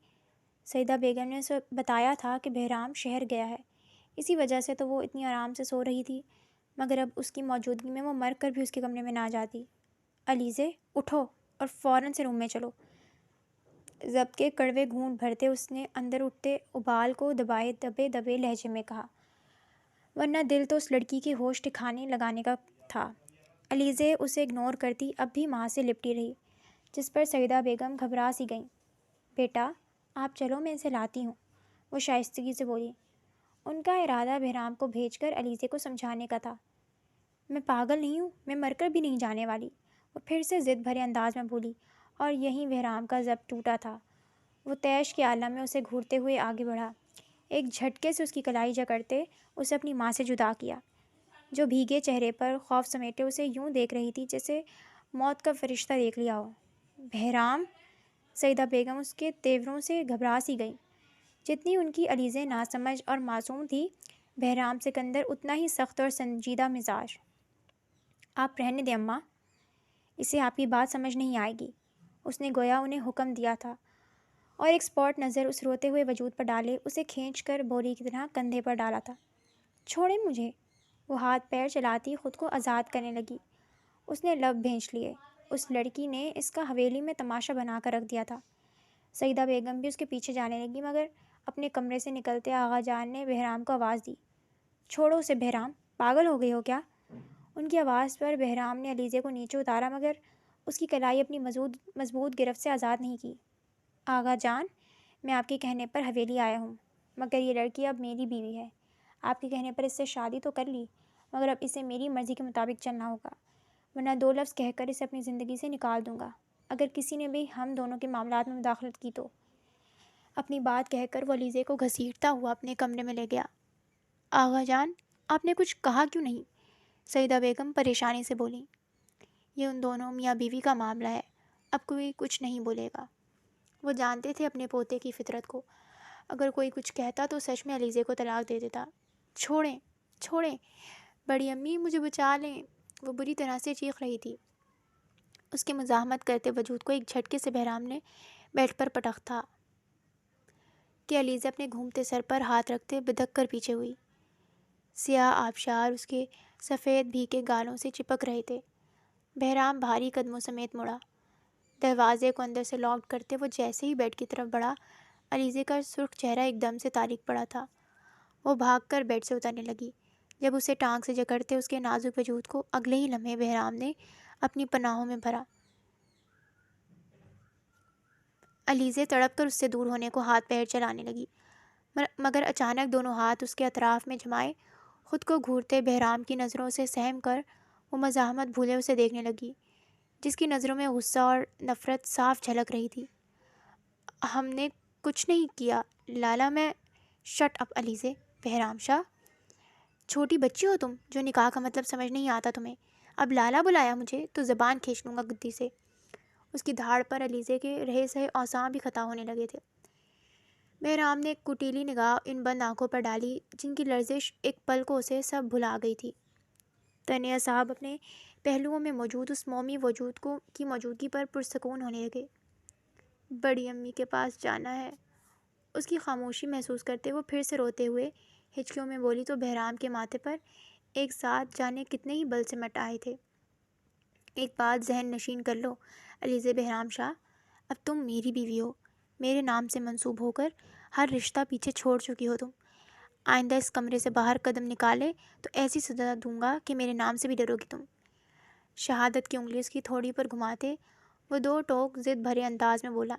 سیدہ بیگم نے اسے بتایا تھا کہ بہرام شہر گیا ہے، اسی وجہ سے تو وہ اتنی آرام سے سو رہی تھی، مگر اب اس کی موجودگی میں وہ مر کر بھی اس کے کمرے میں نہ جاتی۔ علیزے، اٹھو اور فوراً سے روم میں چلو۔ ضبط کے کڑوے گھونٹ بھرتے اس نے اندر اٹھتے ابال کو دبائے دبے دبے لہجے میں کہا، ورنہ دل تو اس لڑکی کے ہوش ٹھکانے لگانے کا تھا۔ علیزے اسے اگنور کرتی اب بھی ماں سے لپٹی رہی، جس پر سیدہ بیگم گھبرا سی گئیں۔ بیٹا، آپ چلو، میں اسے لاتی ہوں، وہ شائستگی سے بولی۔ ان کا ارادہ بہرام کو بھیج کر علیزے کو سمجھانے کا تھا۔ میں پاگل نہیں ہوں، میں مر کر بھی نہیں جانے والی، وہ پھر سے ضد بھرے انداز میں بولی، اور یہیں بہرام کا ضبط ٹوٹا تھا۔ وہ طیش کے عالم میں اسے گھورتے ہوئے آگے بڑھا، ایک جھٹکے سے اس کی کلائی جکڑتے اسے اپنی ماں سے جدا کیا، جو بھیگے چہرے پر خوف سمیٹے اسے یوں دیکھ رہی تھی جیسے موت کا فرشتہ دیکھ لیا ہو۔ بہرام! سیدہ بیگم اس کے تیوروں سے گھبرا سی گئی۔ جتنی ان کی علیزے ناسمجھ اور معصوم تھی، بہرام سکندر اتنا ہی سخت اور سنجیدہ مزاج۔ آپ رہنے دیں اماں، اسے آپ کی بات سمجھ نہیں آئے گی، اس نے گویا انہیں حکم دیا تھا، اور ایک سپاٹ نظر اس روتے ہوئے وجود پر ڈالے اسے کھینچ کر بوری کی طرح کندھے پر ڈالا تھا۔ چھوڑیں مجھے، وہ ہاتھ پیر چلاتی خود کو آزاد کرنے لگی۔ اس نے لب بھینچ لیے، اس لڑکی نے اس کا حویلی میں تماشا بنا کر رکھ دیا تھا۔ سیدہ بیگم بھی اس کے پیچھے جانے لگی، مگر اپنے کمرے سے نکلتے آغا جان نے بہرام کو آواز دی، چھوڑو اسے بہرام، پاگل ہو گئے ہو کیا؟ ان کی آواز پر بہرام نے علیزے کو نیچے اتارا، مگر اس کی کلائی اپنی مضبوط گرفت سے آزاد نہیں کی۔ آغا جان، میں آپ کے کہنے پر حویلی آیا ہوں، مگر یہ لڑکی اب میری بیوی ہے۔ آپ کے کہنے پر اس سے شادی تو کر لی، مگر اب اسے میری مرضی کے مطابق چلنا ہوگا، ورنہ دو لفظ کہہ کر اسے اپنی زندگی سے نکال دوں گا اگر کسی نے بھی ہم دونوں کے معاملات میں مداخلت کی تو۔ اپنی بات کہہ کر وہ علیزے کو گھسیٹتا ہوا اپنے کمرے میں لے گیا۔ آغا جان، آپ نے کچھ کہا کیوں نہیں؟ سیدہ بیگم پریشانی سے بولی۔ یہ ان دونوں میاں بیوی کا معاملہ ہے، اب کوئی کچھ نہیں بولے گا۔ وہ جانتے تھے اپنے پوتے کی فطرت کو، اگر کوئی کچھ کہتا تو سچ میں علیزے کو طلاق دے دیتا۔ چھوڑیں، چھوڑیں، بڑی امی مجھے بچا لیں، وہ بری طرح سے چیخ رہی تھی۔ اس کے مزاحمت کرتے وجود کو ایک جھٹکے سے بہرام نے بیڈ پر پٹخ تھا کہ علیزہ اپنے گھومتے سر پر ہاتھ رکھتے بدک کر پیچھے ہوئی۔ سیاہ آبشار اس کے سفید بھیگے گالوں سے چپک رہے تھے۔ بہرام بھاری قدموں سمیت مڑا، دروازے کو اندر سے لاک کرتے وہ جیسے ہی بیڈ کی طرف بڑھا، علیزے کا سرخ چہرہ ایک دم سے تاریک پڑا تھا۔ وہ بھاگ کر بیڈ سے اترنے لگی، جب اسے ٹانگ سے جکڑتے اس کے نازک وجود کو اگلے ہی لمحے بہرام نے اپنی پناہوں میں بھرا۔ علیزے تڑپ کر اس سے دور ہونے کو ہاتھ پیر چلانے لگی، مگر اچانک دونوں ہاتھ اس کے اطراف میں جمائے خود کو گھورتے بہرام کی نظروں سے سہم کر وہ مزاحمت بھولے اسے دیکھنے لگی، جس کی نظروں میں غصہ اور نفرت صاف جھلک رہی تھی۔ ہم نے کچھ نہیں کیا لالا، میں… شٹ اپ علیزے، بہرام شاہ، چھوٹی بچی ہو تم جو نکاح کا مطلب سمجھ نہیں آتا تمہیں؟ اب لالا بلایا مجھے تو زبان کھینچ لوں گا گدی سے۔ اس کی دھاڑ پر علیزے کے رہے سہے اعصاب بھی خطا ہونے لگے تھے۔ بہرام نے ایک کٹیلی نگاہ ان بند آنکھوں پر ڈالی جن کی لرزش ایک پل کو اسے سب بھلا گئی تھی۔ تن اعصاب اپنے پہلوؤں میں موجود اس مومی وجود کی موجودگی پر پرسکون ہونے لگے۔ بڑی امی کے پاس جانا ہے۔ اس کی خاموشی محسوس کرتے وہ پھر سے روتے ہوئے ہچکیوں میں بولی تو بہرام کے ماتھے پر ایک ساتھ جانے کتنے ہی بل سمٹ آئے تھے۔ ایک بات ذہن نشین کر لو علیزے بہرام شاہ، اب تم میری بیوی ہو، میرے نام سے منسوب ہو کر ہر رشتہ پیچھے چھوڑ چکی ہو تم۔ آئندہ اس کمرے سے باہر قدم نکالے تو ایسی سزا دوں گا کہ میرے نام سے بھی ڈرو گی تم۔ شہادت کی انگلی اس کی تھوڑی پر گھماتے وہ دو ٹوک ضد بھرے انداز میں بولا۔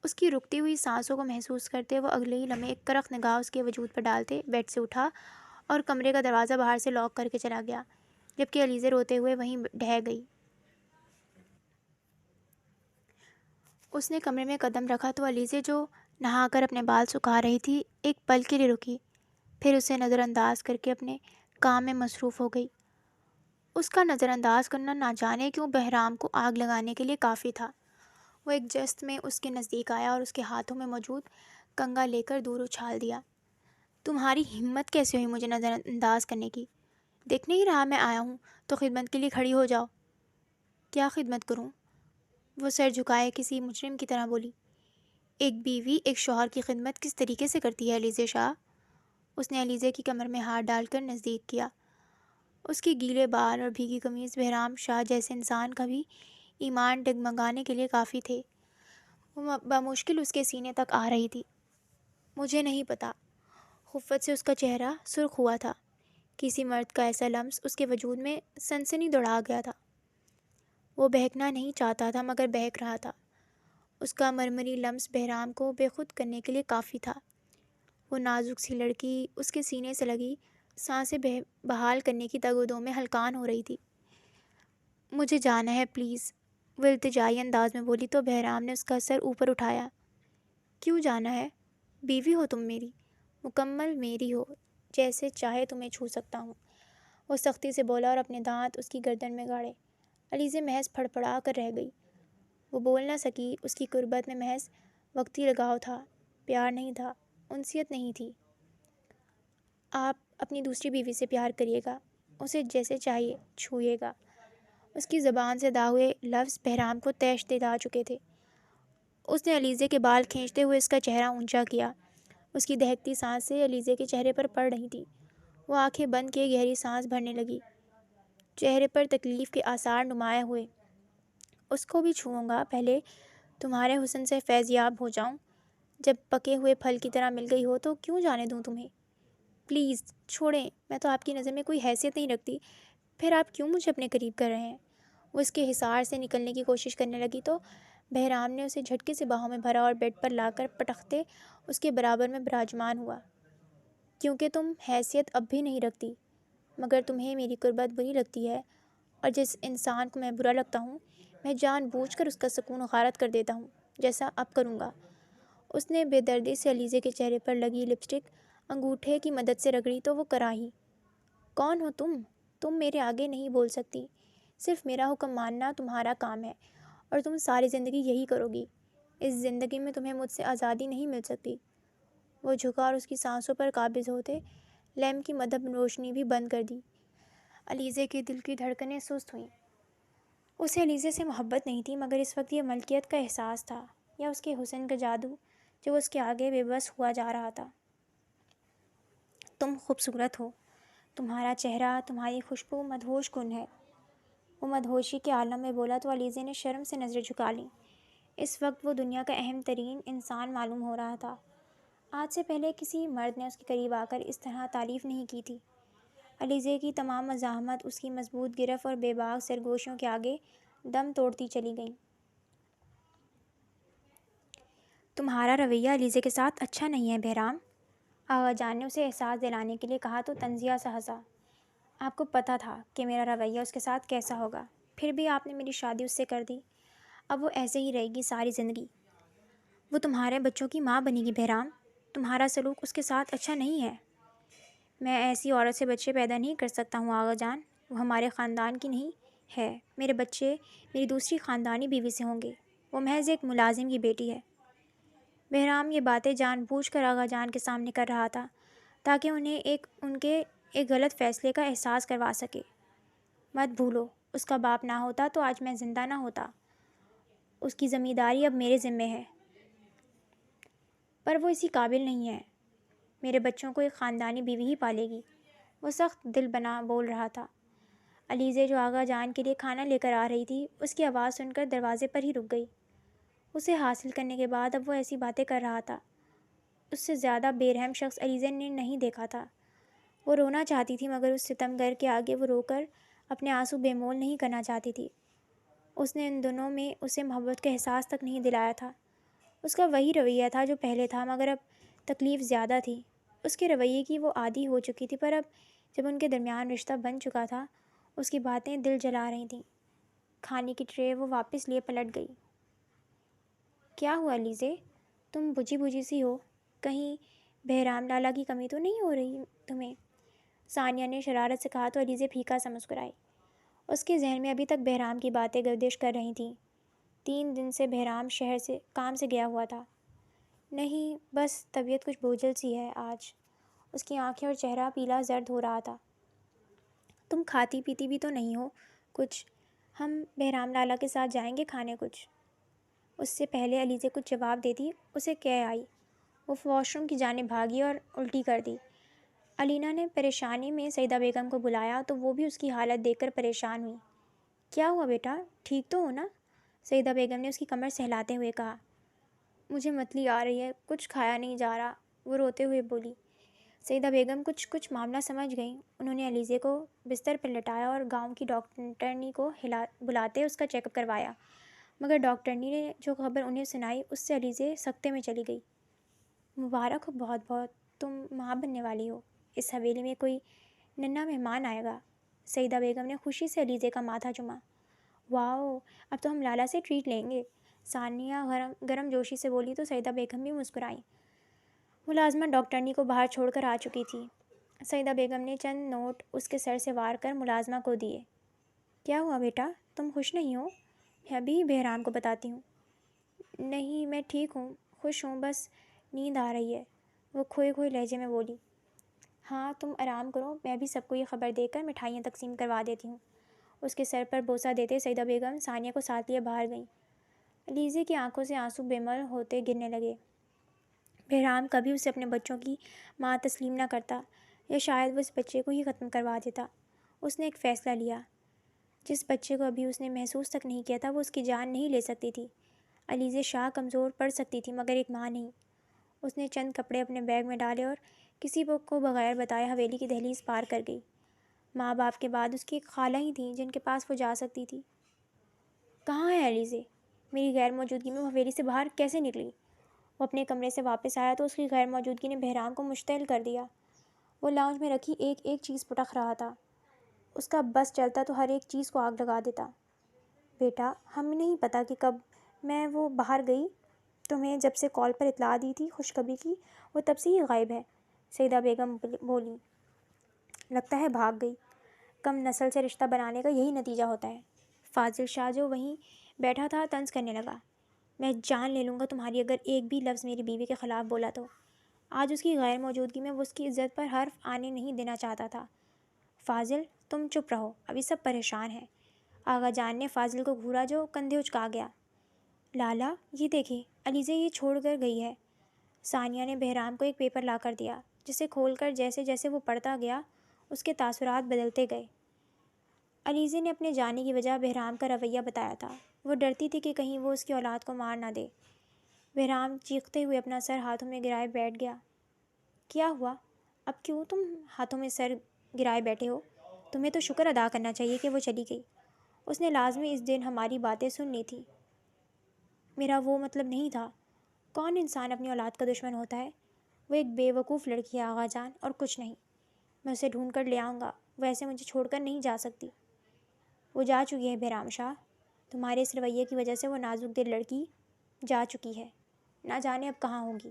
اس کی رکتی ہوئی سانسوں کو محسوس کرتے وہ اگلے ہی لمحے ایک کرخ نگاہ اس کے وجود پر ڈالتے بیڈ سے اٹھا اور کمرے کا دروازہ باہر سے لاک کر کے چلا گیا، جبکہ علیزے روتے ہوئے وہیں ڈھہ گئی۔ اس نے کمرے میں قدم رکھا تو علیزے جو نہا کر اپنے بال سکھا رہی تھی ایک پل کے لیے رکی، پھر اسے نظر انداز کر کے اپنے کام میں مصروف ہو گئی۔ اس کا نظر انداز کرنا نہ جانے کیوں بہرام کو آگ لگانے کے لیے کافی تھا۔ وہ ایک جست میں اس کے نزدیک آیا اور اس کے ہاتھوں میں موجود کنگا لے کر دور اچھال دیا۔ تمہاری ہمت کیسے ہوئی مجھے نظر انداز کرنے کی؟ دیکھ نہیں رہا میں آیا ہوں تو خدمت کے لیے کھڑی ہو جاؤ۔ کیا خدمت کروں؟ وہ سر جھکائے کسی مجرم کی طرح بولی۔ ایک بیوی ایک شوہر کی خدمت کس طریقے سے کرتی ہے علیزے شاہ؟ اس نے علیزے کی کمر میں ہاتھ ڈال کر نزدیک کیا۔ اس کی گیلے بال اور بھیگی قمیض بہرام شاہ جیسے انسان کا بھی ایمان ڈگمگانے کے لیے کافی تھے۔ وہ بمشکل اس کے سینے تک آ رہی تھی۔ مجھے نہیں پتا۔ خفت سے اس کا چہرہ سرخ ہوا تھا۔ کسی مرد کا ایسا لمس اس کے وجود میں سنسنی دوڑا گیا تھا۔ وہ بہکنا نہیں چاہتا تھا مگر بہک رہا تھا۔ اس کا مرمری لمس بہرام کو بے خود کرنے کے لیے کافی تھا۔ وہ نازک سی لڑکی اس کے سینے سے لگی سانسیں بحال کرنے کی تگ و دو میں ہلکان ہو رہی تھی۔ مجھے جانا ہے پلیز، وہ التجائی انداز میں بولی تو بہرام نے اس کا سر اوپر اٹھایا۔ کیوں جانا ہے؟ بیوی ہو تم میری، مکمل میری ہو، جیسے چاہے تمہیں چھو سکتا ہوں، وہ سختی سے بولا اور اپنے دانت اس کی گردن میں گاڑے۔ علیزے محض پھڑپھڑا کر رہ گئی۔ وہ بول نہ سکی۔ اس کی قربت میں محض وقتی لگاؤ تھا، پیار نہیں تھا، انسیت نہیں تھی۔ آپ اپنی دوسری بیوی سے پیار کریے گا، اسے جیسے چاہیے چھوئے گا۔ اس کی زبان سے ادا ہوئے لفظ بہرام کو طیش دلا چکے تھے۔ اس نے علیزے کے بال کھینچتے ہوئے اس کا چہرہ اونچا کیا۔ اس کی دہکتی سانسیں علیزے کے چہرے پر پڑ رہی تھیں۔ وہ آنکھیں بند کیے گہری سانس بھرنے لگی، چہرے پر تکلیف کے آثار نمایاں ہوئے۔ اس کو بھی چھوؤں گا، پہلے تمہارے حسن سے فیض یاب ہو جاؤں۔ جب پکے ہوئے پھل کی طرح مل گئی ہو تو کیوں جانے دوں تمہیں؟ پلیز چھوڑیں، میں تو آپ کی نظر میں کوئی حیثیت نہیں رکھتی، پھر آپ کیوں مجھے اپنے قریب کر رہے ہیں؟ وہ اس کے حصار سے نکلنے کی کوشش کرنے لگی تو بہرام نے اسے جھٹکے سے باہوں میں بھرا اور بیڈ پر لا کر پٹختے اس کے برابر میں براجمان ہوا۔ کیونکہ تم حیثیت اب بھی نہیں رکھتی، مگر تمہیں میری قربت بری لگتی ہے، اور جس انسان کو میں برا لگتا ہوں میں جان بوجھ کر اس کا سکون غارت کر دیتا ہوں، جیسا اب کروں گا۔ اس نے بے دردی سے علیزے کے چہرے پر لگی لپسٹک انگوٹھے کی مدد سے رگڑی تو وہ کراہی۔ کون ہو تم؟ تم میرے آگے نہیں بول سکتی، صرف میرا حکم ماننا تمہارا کام ہے، اور تم ساری زندگی یہی کرو گی۔ اس زندگی میں تمہیں مجھ سے آزادی نہیں مل سکتی۔ وہ جھکا اور اس کی سانسوں پر قابض ہوتے لیمپ کی مدھم روشنی بھی بند کر دی۔ علیزے کے دل کی دھڑکنیں سست ہوئیں۔ اسے علیزے سے محبت نہیں تھی، مگر اس وقت یہ ملکیت کا احساس تھا، یا اس کے حسن کا جادو جو اس کے آگے بے بس ہوا جا رہا تھا۔ تم خوبصورت ہو، تمہارا چہرہ، تمہاری خوشبو مدہوش کن ہے، وہ مدہوشی کے عالم میں بولا تو علیزے نے شرم سے نظریں جھکا لیں۔ اس وقت وہ دنیا کا اہم ترین انسان معلوم ہو رہا تھا۔ آج سے پہلے کسی مرد نے اس کے قریب آ کر اس طرح تعریف نہیں کی تھی۔ علیزے کی تمام مزاحمت اس کی مضبوط گرفت اور بے باک سرگوشیوں کے آگے دم توڑتی چلی گئیں۔ تمہارا رویہ علیزے کے ساتھ اچھا نہیں ہے بہرام، آغا جان نے اسے احساس دلانے کے لیے کہا تو طنزیہ سا ہنسا۔ آپ کو پتہ تھا کہ میرا رویہ اس کے ساتھ کیسا ہوگا، پھر بھی آپ نے میری شادی اس سے کر دی۔ اب وہ ایسے ہی رہے گی ساری زندگی۔ وہ تمہارے بچوں کی ماں بنے گی بہرام، تمہارا سلوک اس کے ساتھ اچھا نہیں ہے۔ میں ایسی عورت سے بچے پیدا نہیں کر سکتا ہوں آغا جان، وہ ہمارے خاندان کی نہیں ہے، میرے بچے میری دوسری خاندانی بیوی سے ہوں گے، وہ محض ایک ملازم کی بیٹی ہے۔ بہرام یہ باتیں جان بوجھ کر آغا جان کے سامنے کر رہا تھا تاکہ انہیں ان کے ایک غلط فیصلے کا احساس کروا سکے۔ مت بھولو، اس کا باپ نہ ہوتا تو آج میں زندہ نہ ہوتا۔ اس کی ذمہ اب میرے ذمے ہے۔ پر وہ اسی قابل نہیں ہے۔ میرے بچوں کو ایک خاندانی بیوی ہی پالے گی۔ وہ سخت دل بنا بول رہا تھا۔ علیزے جو آغا جان کے لیے کھانا لے کر آ رہی تھی، اس کی آواز سن کر دروازے پر ہی رک گئی۔ اسے حاصل کرنے کے بعد اب وہ ایسی باتیں کر رہا تھا۔ اس سے زیادہ بے رحم شخص علیزے نے نہیں دیکھا تھا۔ وہ رونا چاہتی تھی مگر اس ستمگر کے آگے وہ رو کر اپنے آنسو بے مول نہیں کرنا چاہتی تھی۔ اس نے ان دنوں میں اسے محبت کا احساس تک نہیں دلایا تھا۔ اس کا وہی رویہ تھا جو پہلے تھا، مگر اب تکلیف زیادہ تھی۔ اس کے رویے کی وہ عادی ہو چکی تھی، پر اب جب ان کے درمیان رشتہ بن چکا تھا، اس کی باتیں دل جلا رہی تھیں۔ کھانے کی ٹرے وہ واپس لیے پلٹ گئی۔ کیا ہوا علیزے؟ تم بجھی بجھی سی ہو، کہیں بہرام لالا کی کمی تو نہیں ہو رہی تمہیں؟ ثانیہ نے شرارت سے کہا تو علیزے پھیکا سا مسکرائی۔ اس کے ذہن میں ابھی تک بہرام کی باتیں گردش کر رہی تھیں۔ 3 دن سے بہرام شہر سے کام سے گیا ہوا تھا۔ نہیں، بس طبیعت کچھ بوجھل سی ہے آج۔ اس کی آنکھیں اور چہرہ پیلا زرد ہو رہا تھا۔ تم کھاتی پیتی بھی تو نہیں ہو کچھ؟ ہم بہرام لالا کے ساتھ جائیں گے کھانے کچھ۔ اس سے پہلے علیزے کچھ جواب دیتی اسے کہہ آئی۔ وہ واش روم کی جانب بھاگی اور الٹی کر دی۔ علینا نے پریشانی میں سیدہ بیگم کو بلایا تو وہ بھی اس کی حالت دیکھ کر پریشان ہوئی۔ کیا ہوا بیٹا، ٹھیک تو ہو نا؟ سیدہ بیگم نے اس کی کمر سہلاتے ہوئے کہا۔ مجھے متلی آ رہی ہے، کچھ کھایا نہیں جا رہا، وہ روتے ہوئے بولی۔ سیدہ بیگم کچھ معاملہ سمجھ گئیں۔ انہوں نے علیزے کو بستر پر لٹایا اور گاؤں کی ڈاکٹرنی کو بلاتے اس کا چیک اپ کروایا، مگر ڈاکٹرنی نے جو خبر انہیں سنائی اس سے علیزے سکتے میں چلی گئی۔ مبارک ہو بہت بہت، تم ماں بننے والی ہو۔ اس حویلی میں کوئی ننھا مہمان آئے گا۔ سیدہ بیگم نے خوشی سے علیزے کا ماتھا چوما۔ واؤ، اب تو ہم لالا سے ٹریٹ لیں گے، ثانیہ گرم جوشی سے بولی تو سیدہ بیگم بھی مسکرائیں۔ ملازمہ ڈاکٹرنی کو باہر چھوڑ کر آ چکی تھی۔ سیدہ بیگم نے چند نوٹ اس کے سر سے وار کر ملازمہ کو دیے۔ کیا ہوا بیٹا، تم خوش نہیں ہو؟ میں ابھی بہرام کو بتاتی ہوں۔ نہیں، میں ٹھیک ہوں، خوش ہوں، بس نیند آ رہی ہے، وہ کھوئے کھوئے لہجے میں بولی۔ ہاں تم آرام کرو، میں بھی سب کو یہ خبر دے کر مٹھائیاں تقسیم کروا دیتی ہوں۔ اس کے سر پر بوسہ دیتے سیدہ بیگم ثانیہ کو ساتھ لیے باہر گئیں۔ علیزے کی آنکھوں سے آنسو بے مل ہوتے گرنے لگے۔ بہرام کبھی اسے اپنے بچوں کی ماں تسلیم نہ کرتا، یا شاید وہ اس بچے کو ہی ختم کروا دیتا۔ اس نے ایک فیصلہ لیا۔ جس بچے کو ابھی اس نے محسوس تک نہیں کیا تھا، وہ اس کی جان نہیں لے سکتی تھی۔ علیزے شاہ کمزور پڑ سکتی تھی مگر ایک ماں نہیں۔ اس نے چند کپڑے اپنے بیگ میں ڈالے اور کسی کو بغیر بتائے حویلی کی دہلیز پار کر گئی۔ ماں باپ کے بعد اس کی ایک خالہ ہی تھیں جن کے پاس وہ جا سکتی تھی۔ کہاں ہے علیزے؟ میری غیر موجودگی میں وہ حویلی سے باہر کیسے نکلی؟ وہ اپنے کمرے سے واپس آیا تو اس کی غیر موجودگی نے بہرام کو مشتعل کر دیا۔ وہ لاؤنج میں رکھی ایک ایک چیز پٹخ رہا تھا۔ اس کا بس چلتا تو ہر ایک چیز کو آگ لگا دیتا۔ بیٹا، ہمیں نہیں پتا کہ کب میں وہ باہر گئی، تمہیں جب سے کال پر اطلاع دی تھی خوشخبری کی، وہ تب سے ہی غائب ہے، سیدہ بیگم بولی۔ لگتا ہے بھاگ گئی۔ کم نسل سے رشتہ بنانے کا یہی نتیجہ ہوتا ہے۔ فاضل شاہ جو وہیں بیٹھا تھا طنز کرنے لگا۔ میں جان لے لوں گا تمہاری اگر ایک بھی لفظ میری بیوی کے خلاف بولا تو۔ آج اس کی غیر موجودگی میں وہ اس کی عزت پر حرف آنے نہیں دینا چاہتا تھا۔ فاضل، تم چپ رہو، ابھی سب پریشان ہیں۔ آغا جان نے فاضل کو گھورا جو کندھے اچکا گیا۔ لالا، یہ دیکھیں، علیزے یہ چھوڑ کر گئی ہے۔ ثانیہ نے بہرام کو ایک پیپر لا کر دیا، جسے کھول کر جیسے جیسے وہ پڑھتا گیا اس کے تاثرات بدلتے گئے۔ علیزے نے اپنے جانے کی وجہ بہرام کا رویہ بتایا تھا۔ وہ ڈرتی تھی کہ کہیں وہ اس کی اولاد کو مار نہ دے۔ بہرام چیختے ہوئے اپنا سر ہاتھوں میں گرائے بیٹھ گیا۔ کیا ہوا؟ اب کیوں تم ہاتھوں میں سر گرائے بیٹھے ہو؟ تمہیں تو شکر ادا کرنا چاہیے کہ وہ چلی گئی۔ اس نے لازمی اس دن ہماری باتیں سن لی تھی۔ میرا وہ مطلب نہیں تھا۔ کون انسان اپنی اولاد کا دشمن ہوتا ہے؟ وہ ایک بے وقوف لڑکی ہے آغا جان، اور کچھ نہیں۔ میں اسے ڈھونڈ کر لے آؤں گا، وہ ایسے مجھے چھوڑ کر نہیں جا سکتی۔ وہ جا چکی ہے بہرام شاہ، تمہارے اس رویے کی وجہ سے وہ نازک دل لڑکی جا چکی ہے، نہ جانے اب کہاں ہوگی۔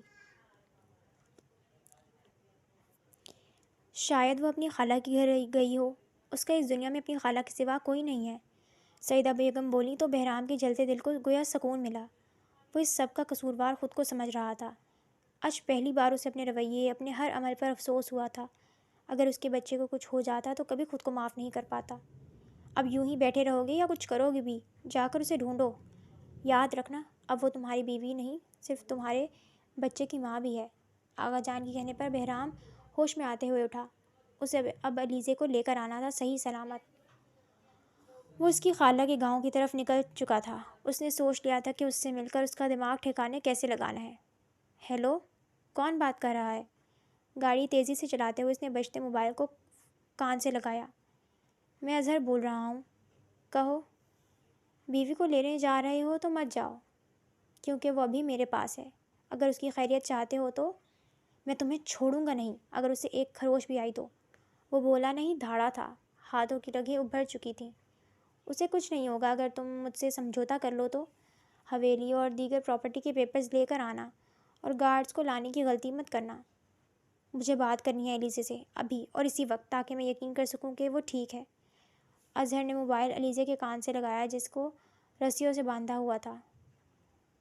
شاید وہ اپنی خالہ کے گھر گئی ہو، اس کا اس دنیا میں اپنی خالہ کے سوا کوئی نہیں ہے، سیدہ بیگم بولی تو بہرام کے جلتے دل کو گویا سکون ملا۔ وہ اس سب کا قصوروار خود کو سمجھ رہا تھا۔ آج پہلی بار اسے اپنے رویے، اپنے ہر عمل پر افسوس ہوا تھا۔ اگر اس کے بچے کو کچھ ہو جاتا تو کبھی خود کو معاف نہیں کر پاتا۔ اب یوں ہی بیٹھے رہو گے یا کچھ کرو گے بھی؟ جا کر اسے ڈھونڈو۔ یاد رکھنا اب وہ تمہاری بیوی نہیں صرف تمہارے بچے کی ماں بھی ہے۔ آغا جان کے کہنے پر بہرام ہوش میں آتے ہوئے اٹھا۔ اسے اب علیزے کو لے کر آنا تھا صحیح سلامت۔ وہ اس کی خالہ کے گاؤں کی طرف نکل چکا تھا۔ اس نے سوچ لیا تھا کہ اس سے مل کر اس کا دماغ ٹھکانے کیسے لگانا ہے۔ ہیلو، کون بات کر رہا ہے؟ گاڑی تیزی سے چلاتے ہوئے اس نے بجتے موبائل کو کان سے لگایا۔ میں اظہر بول رہا ہوں۔ کہو۔ بیوی کو لینے جا رہے ہو تو مت جاؤ، کیونکہ وہ ابھی میرے پاس ہے۔ اگر اس کی خیریت چاہتے ہو تو میں تمہیں چھوڑوں گا نہیں، اگر اسے ایک خروش بھی آئی تو۔ وہ بولا نہیں دھاڑا تھا، ہاتھوں کی رگیں ابھر چکی تھیں۔ اسے کچھ نہیں ہوگا اگر تم مجھ سے سمجھوتا کر لو تو۔ حویلی اور دیگر پراپرٹی کے پیپرز لے کر آنا اور گارڈز کو لانے کی غلطی مت کرنا۔ مجھے بات کرنی ہے علیزے سے ابھی اور اسی وقت، تاکہ میں یقین کر سکوں کہ وہ ٹھیک ہے۔ اظہر نے موبائل علیزے کے کان سے لگایا جس کو رسیوں سے باندھا ہوا تھا۔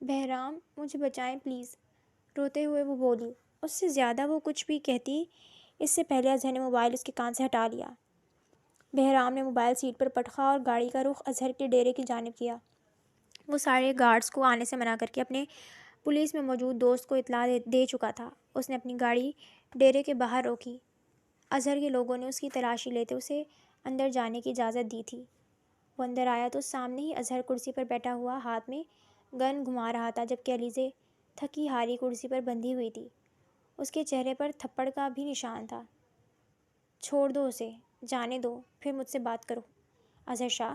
بہرام مجھے بچائیں پلیز، روتے ہوئے وہ بولی۔ اس سے زیادہ وہ کچھ بھی کہتی اس سے پہلے اظہر نے موبائل اس کے کان سے ہٹا لیا۔ بہرام نے موبائل سیٹ پر پٹخا اور گاڑی کا رخ اظہر کے ڈیرے کی جانب کیا۔ وہ سارے گارڈز کو آنے سے منع کر کے اپنے پولیس میں موجود دوست کو اطلاع دے چکا تھا۔ اس نے اپنی گاڑی ڈیرے کے باہر روکی۔ اظہر کے لوگوں نے اس کی تلاشی لیتے اسے اندر جانے کی اجازت دی تھی۔ وہ اندر آیا تو سامنے ہی اظہر کرسی پر بیٹھا ہوا ہاتھ میں گن گھما رہا تھا، جبکہ علیزے تھکی ہاری کرسی پر بندھی ہوئی تھی۔ اس کے چہرے پر تھپڑ کا بھی نشان تھا۔ چھوڑ دو اسے، جانے دو، پھر مجھ سے بات کرو۔ اظہر شاہ،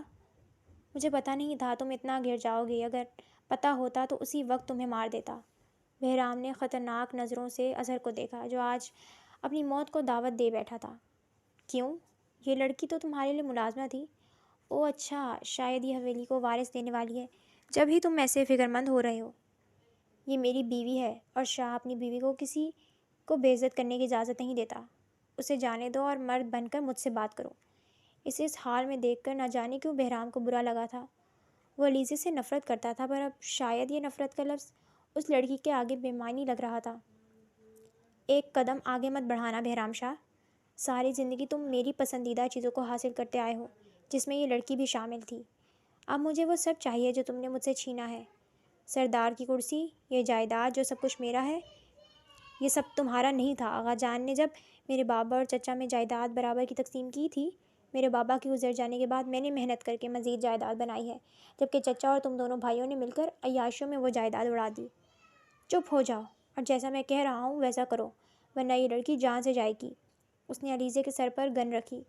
مجھے پتہ نہیں تھا تم اتنا گر جاؤ گے، اگر پتہ ہوتا تو اسی وقت تمہیں مار دیتا۔ بہرام نے خطرناک نظروں سے اظہر کو دیکھا، جو آج اپنی موت کو دعوت دے بیٹھا تھا۔ کیوں؟ یہ لڑکی تو تمہارے لیے ملازمہ تھی۔ او اچھا، شاید یہ حویلی کو وارث دینے والی ہے، جب ہی تم ایسے فکر مند ہو رہے ہو۔ یہ میری بیوی ہے اور شاہ اپنی بیوی کو کسی کو بے عزت کرنے کی اجازت نہیں دیتا۔ اسے جانے دو اور مرد بن کر مجھ سے بات کرو۔ اسے اس حال میں دیکھ کر نہ جانے کیوں بہرام کو برا لگا تھا۔ وہ علیزے سے نفرت کرتا تھا، پر اب شاید یہ نفرت کا لفظ اس لڑکی کے آگے بے معنی لگ رہا تھا۔ ایک قدم آگے مت بڑھانا بہرام شاہ۔ ساری زندگی تم میری پسندیدہ چیزوں کو حاصل کرتے آئے ہو، جس میں یہ لڑکی بھی شامل تھی۔ اب مجھے وہ سب چاہیے جو تم نے مجھ سے چھینا ہے۔ سردار کی کرسی، یہ جائیداد جو سب کچھ میرا ہے، یہ سب تمہارا نہیں تھا۔ آغا جان نے جب میرے بابا اور چچا میں جائیداد برابر کی تقسیم کی تھی، میرے بابا کے گزر جانے کے بعد میں نے محنت کر کے مزید جائیداد بنائی ہے، جبکہ چچا اور تم دونوں بھائیوں نے مل کر عیاشیوں میں وہ جائیداد اڑا دی۔ چپ ہو جاؤ اور جیسا میں کہہ رہا ہوں ویسا کرو، ورنہ یہ لڑکی جان سے جائے گی۔ اس نے علیزے کے سر پر گن رکھی۔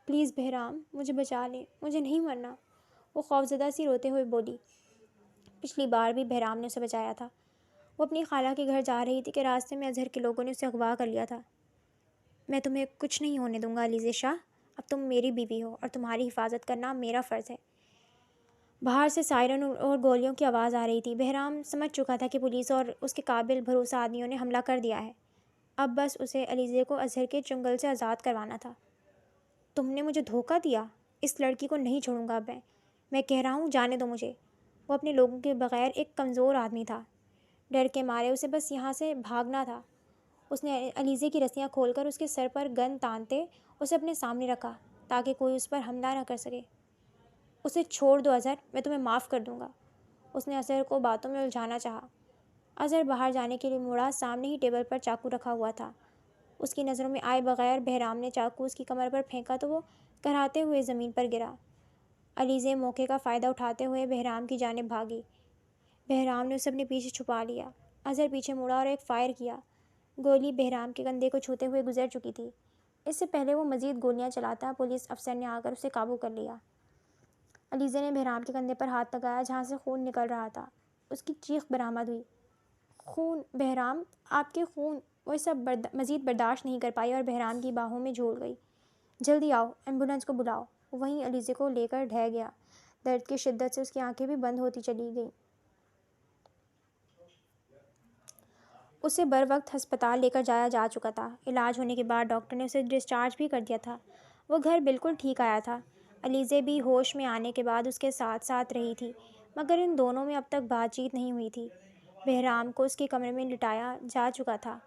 پلیز بہرام، مجھے بچا لیں، مجھے نہیں مرنا، وہ خوفزدہ سی روتے ہوئے بولی۔ پچھلی بار بھی بہرام نے اسے بچایا تھا۔ وہ اپنی خالہ کے گھر جا رہی تھی کہ راستے میں اظہر کے لوگوں نے اسے اغوا کر لیا تھا۔ میں تمہیں کچھ نہیں ہونے دوں گا علیزے شاہ، اب تم میری بیوی ہو اور تمہاری حفاظت کرنا میرا فرض ہے۔ باہر سے سائرن اور گولیوں کی آواز آ رہی تھی۔ بہرام سمجھ چکا تھا کہ پولیس اور اس کے قابل بھروسہ آدمیوں نے حملہ کر دیا ہے۔ اب بس اسے علیزے کو اظہر کے چنگل سے آزاد کروانا تھا۔ تم نے مجھے دھوکہ دیا، اس لڑکی کو نہیں چھوڑوں گا میں کہہ رہا ہوں جانے دو مجھے۔ وہ اپنے لوگوں کے بغیر ایک کمزور آدمی تھا، ڈر کے مارے اسے بس یہاں سے بھاگنا تھا۔ اس نے علیزے کی رسیاں کھول کر اس کے سر پر گن تانتے اسے اپنے سامنے رکھا تاکہ کوئی اس پر حملہ نہ کر سکے۔ اسے چھوڑ دو اظہر، میں تمہیں معاف کر دوں گا۔ اس نے اظہر کو باتوں میں الجھانا چاہا۔ اظہر باہر جانے کے لیے مڑا، سامنے ہی ٹیبل پر چاقو رکھا ہوا تھا۔ اس کی نظروں میں آئے بغیر بہرام نے چاقو اس کی کمر پر پھینکا تو وہ کراہتے ہوئے زمین پر گرا۔ علیزے موقع کا فائدہ اٹھاتے ہوئے بہرام کی جانب بھاگی۔ بہرام نے اسے اپنے پیچھے چھپا لیا۔ اظہر پیچھے مڑا اور ایک فائر کیا۔ گولی بہرام کے کندھے کو چھوتے ہوئے گزر چکی تھی۔ اس سے پہلے وہ مزید گولیاں چلاتا، پولیس افسر نے آ کر اسے قابو کر لیا۔ علیزے نے بہرام کے کندھے پر ہاتھ لگایا جہاں سے خون نکل رہا تھا۔ اس کی چیخ برآمد ہوئی۔ خون! بہرام، آپ کے خون! وہ یہ سب مزید برداشت نہیں کر پائی اور بہرام کی باہوں میں جھول گئی۔ جلدی آؤ، ایمبولینس کو بلاؤ۔ وہ وہیں علیزے کو لے کر ڈھہ گیا۔ درد کی شدت سے اس کی آنکھیں بھی بند ہوتی چلی گئیں۔ اسے بر وقت ہسپتال لے کر جایا جا چکا تھا۔ علاج ہونے کے بعد ڈاکٹر نے اسے ڈسچارج بھی کر دیا تھا۔ وہ گھر بالکل ٹھیک آیا تھا۔ علیزے بھی ہوش میں آنے کے بعد اس کے ساتھ ساتھ رہی تھی، مگر ان دونوں میں اب تک بات چیت نہیں ہوئی تھی۔ بہرام کو اس کے کمرے میں لٹایا جا چکا تھا۔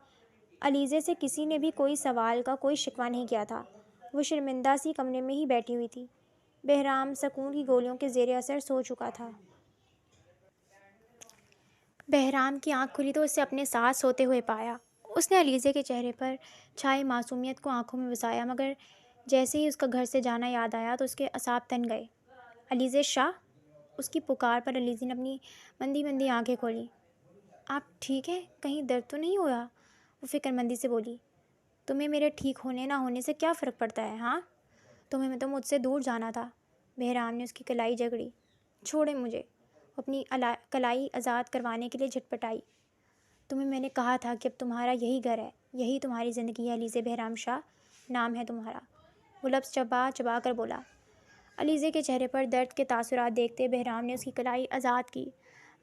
علیزے سے کسی نے بھی کوئی سوال کا کوئی شکوہ نہیں کیا تھا۔ وہ شرمندہ سی کمرے میں ہی بیٹھی ہوئی تھی۔ بہرام سکون کی گولیوں کے زیر اثر سو چکا تھا۔ بہرام کی آنکھ کھلی تو اسے اپنے ساتھ سوتے ہوئے پایا۔ اس نے علیزے کے چہرے پر چھائی معصومیت کو آنکھوں میں بسایا، مگر جیسے ہی اس کا گھر سے جانا یاد آیا تو اس کے اعصاب تن گئے۔ علیزے شاہ! اس کی پکار پر علیزے نے اپنی مندی مندی آنکھیں کھولیں۔ آپ ٹھیک ہیں؟ کہیں درد تو نہیں ہوا؟ وہ فکر مندی سے بولی۔ تمہیں میرے ٹھیک ہونے نہ ہونے سے کیا فرق پڑتا ہے ہاں؟ تمہیں تو مجھ سے دور جانا تھا۔ بہرام نے اس کی کلائی جگڑی۔ چھوڑے مجھے۔ وہ اپنی کلائی آزاد کروانے کے لیے جھٹپٹائی۔ تمہیں میں نے کہا تھا کہ اب تمہارا یہی گھر ہے، یہی تمہاری زندگی ہے۔ علیزے بہرام شاہ نام ہے تمہارا، وہ لفظ چبا چبا کر بولا۔ علیزے کے چہرے پر درد کے تاثرات دیکھتے بہرام نے اس کی کلائی آزاد کی،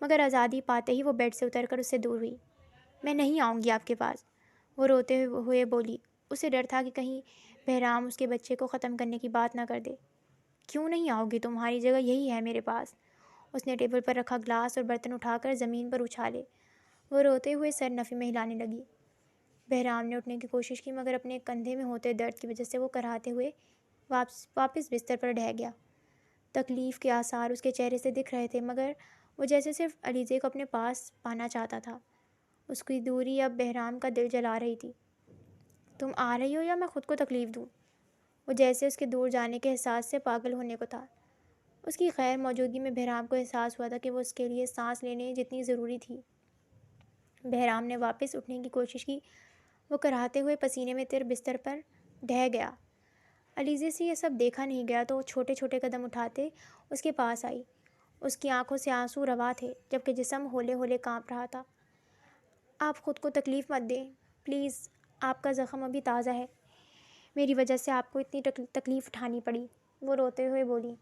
مگر آزادی پاتے ہی وہ بیڈ سے اتر کر اس سے دور ہوئی۔ میں نہیں آؤں گی آپ کے پاس، وہ روتے ہوئے بولی۔ اسے ڈر تھا کہ کہیں بہرام اس کے بچے کو ختم کرنے کی بات نہ کر دے۔ کیوں نہیں آؤ گی؟ تمہاری جگہ یہی ہے میرے پاس۔ اس نے ٹیبل پر رکھا گلاس اور برتن اٹھا کر زمین پر اچھالے۔ وہ روتے ہوئے سر نفی میں ہلانے لگی۔ بہرام نے اٹھنے کی کوشش کی، مگر اپنے کندھے میں ہوتے درد کی وجہ سے وہ کراہتے ہوئے واپس بستر پر ڈھہ گیا۔ تکلیف کے آثار اس کے چہرے سے دکھ رہے تھے، مگر وہ جیسے صرف علیزے کو اپنے پاس پانا چاہتا تھا۔ اس کی دوری اب بہرام کا دل جلا رہی تھی۔ تم آ رہی ہو یا میں خود کو تکلیف دوں؟ وہ جیسے اس کے دور جانے کے احساس سے پاگل ہونے کو تھا۔ اس کی غیر موجودگی میں بہرام کو احساس ہوا تھا کہ وہ اس کے لیے سانس لینے جتنی ضروری تھی۔ بہرام نے واپس اٹھنے کی کوشش کی۔ وہ کراہتے ہوئے پسینے میں تر بستر پر ڈھہ گیا۔ علیزے سے یہ سب دیکھا نہیں گیا تو وہ چھوٹے چھوٹے قدم اٹھاتے اس کے پاس آئی۔ اس کی آنکھوں سے آنسو روا تھے، جبکہ جسم ہولے ہولے کانپ رہا تھا۔ آپ خود کو تکلیف مت دیں پلیز، آپ کا زخم ابھی تازہ ہے، میری وجہ سے آپ کو اتنی تکلیف اٹھانی پڑی، وہ روتے ہوئے بولی۔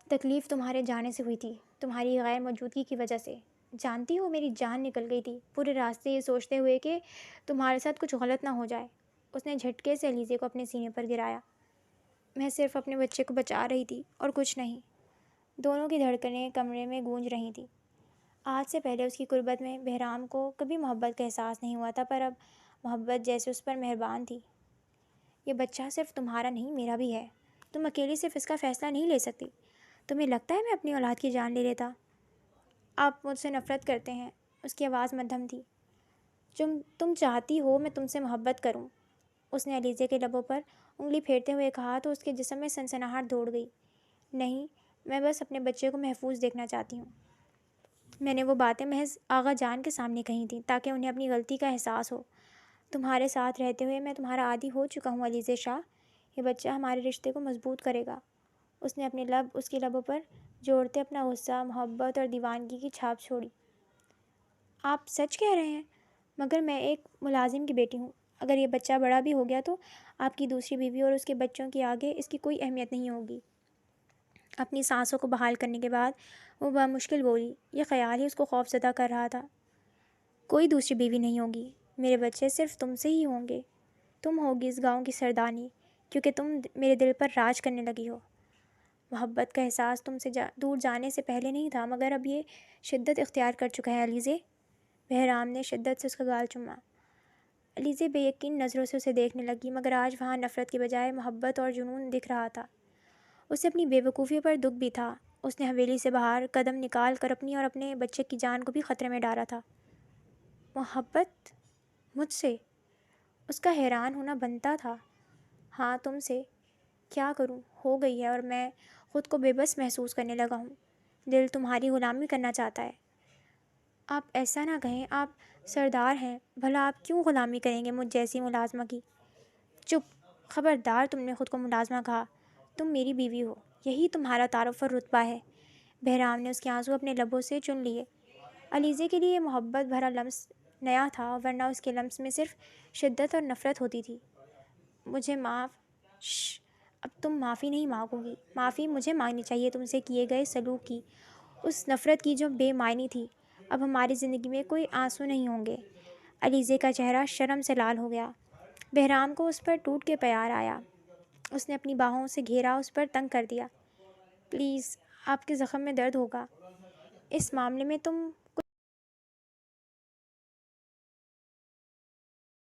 تکلیف تمہارے جانے سے ہوئی تھی، تمہاری غیر موجودگی کی وجہ سے۔ جانتی ہو میری جان نکل گئی تھی پورے راستے یہ سوچتے ہوئے کہ تمہارے ساتھ کچھ غلط نہ ہو جائے۔ اس نے جھٹکے سے علیزے کو اپنے سینے پر گرایا۔ میں صرف اپنے بچے کو بچا رہی تھی اور کچھ نہیں۔ دونوں کی دھڑکنیں کمرے میں گونج رہی تھیں۔ آج سے پہلے اس کی قربت میں بہرام کو کبھی محبت کا احساس نہیں ہوا تھا، پر اب محبت جیسے اس پر مہربان تھی۔ یہ بچہ صرف تمہارا نہیں، میرا بھی ہے۔ تم اکیلی صرف اس کا فیصلہ نہیں لے سکتی۔ تمہیں لگتا ہے میں اپنی اولاد کی جان لے لیتا؟ آپ مجھ سے نفرت کرتے ہیں۔ اس کی آواز مدھم تھی۔ تم چاہتی ہو میں تم سے محبت کروں؟ اس نے علیزے کے لبوں پر انگلی پھیرتے ہوئے کہا تو اس کے جسم میں سنسناہٹ دوڑ گئی۔ نہیں، میں بس اپنے بچے کو محفوظ دیکھنا چاہتی ہوں۔ میں نے وہ باتیں محض آغا جان کے سامنے کہی تھیں تاکہ انہیں اپنی غلطی کا احساس ہو۔ تمہارے ساتھ رہتے ہوئے میں تمہارا عادی ہو چکا ہوں علیزے شاہ۔ یہ بچہ ہمارے رشتے کو مضبوط کرے گا۔ اس نے اپنے لب اس کے لبوں پر جوڑتے اپنا غصہ، محبت اور دیوانگی کی چھاپ چھوڑی۔ آپ سچ کہہ رہے ہیں؟ مگر میں ایک ملازم کی بیٹی ہوں۔ اگر یہ بچہ بڑا بھی ہو گیا تو آپ کی دوسری بیوی اور اس کے بچوں کی آگے اس کی کوئی اہمیت نہیں ہوگی۔ اپنی سانسوں کو بحال کرنے کے بعد وہ بمشکل بولی۔ یہ خیال ہی اس کو خوف زدہ کر رہا تھا۔ کوئی دوسری بیوی نہیں ہوگی، میرے بچے صرف تم سے ہی ہوں گے۔ تم ہوگی اس گاؤں کی سردانی، کیونکہ تم میرے دل پر راج کرنے لگی ہو۔ محبت کا احساس تم سے دور جانے سے پہلے نہیں تھا، مگر اب یہ شدت اختیار کر چکا ہے علیزے۔ بہرام نے شدت سے اس کا گال چوما۔ علیزے بے یقین نظروں سے اسے دیکھنے لگی، مگر آج وہاں نفرت کی بجائے محبت اور جنون دکھ رہا تھا۔ اسے اپنی بے وقوفی پر دکھ بھی تھا۔ اس نے حویلی سے باہر قدم نکال کر اپنی اور اپنے بچے کی جان کو بھی خطرے میں ڈالا تھا۔ محبت مجھ سے؟ اس کا حیران ہونا بنتا تھا۔ ہاں تم سے۔ کیا کروں، ہو گئی ہے اور میں خود کو بے بس محسوس کرنے لگا ہوں۔ دل تمہاری غلامی کرنا چاہتا ہے۔ آپ ایسا نہ کہیں، آپ سردار ہیں، بھلا آپ کیوں غلامی کریں گے مجھ جیسی ملازمہ کی؟ چپ! خبردار تم نے خود کو ملازمہ کہا۔ تم میری بیوی ہو، یہی تمہارا تعارف اور رتبہ ہے۔ بہرام نے اس کے آنسو اپنے لبوں سے چن لیے۔ علیزے کے لیے محبت بھرا لمس نیا تھا، ورنہ اس کے لمس میں صرف شدت اور نفرت ہوتی تھی۔ مجھے معاف۔ شش! اب تم معافی نہیں مانگو گی۔ معافی مجھے مانگنی چاہیے تم سے کیے گئے سلوک کی، اس نفرت کی جو بے معنی تھی۔ اب ہماری زندگی میں کوئی آنسو نہیں ہوں گے۔ علیزے کا چہرہ شرم سے لال ہو گیا۔ بہرام کو اس پر ٹوٹ کے پیار آیا۔ اس نے اپنی باہوں سے گھیرا، اس پر تنگ کر دیا۔ پلیز، آپ کے زخم میں درد ہوگا۔ اس معاملے میں تم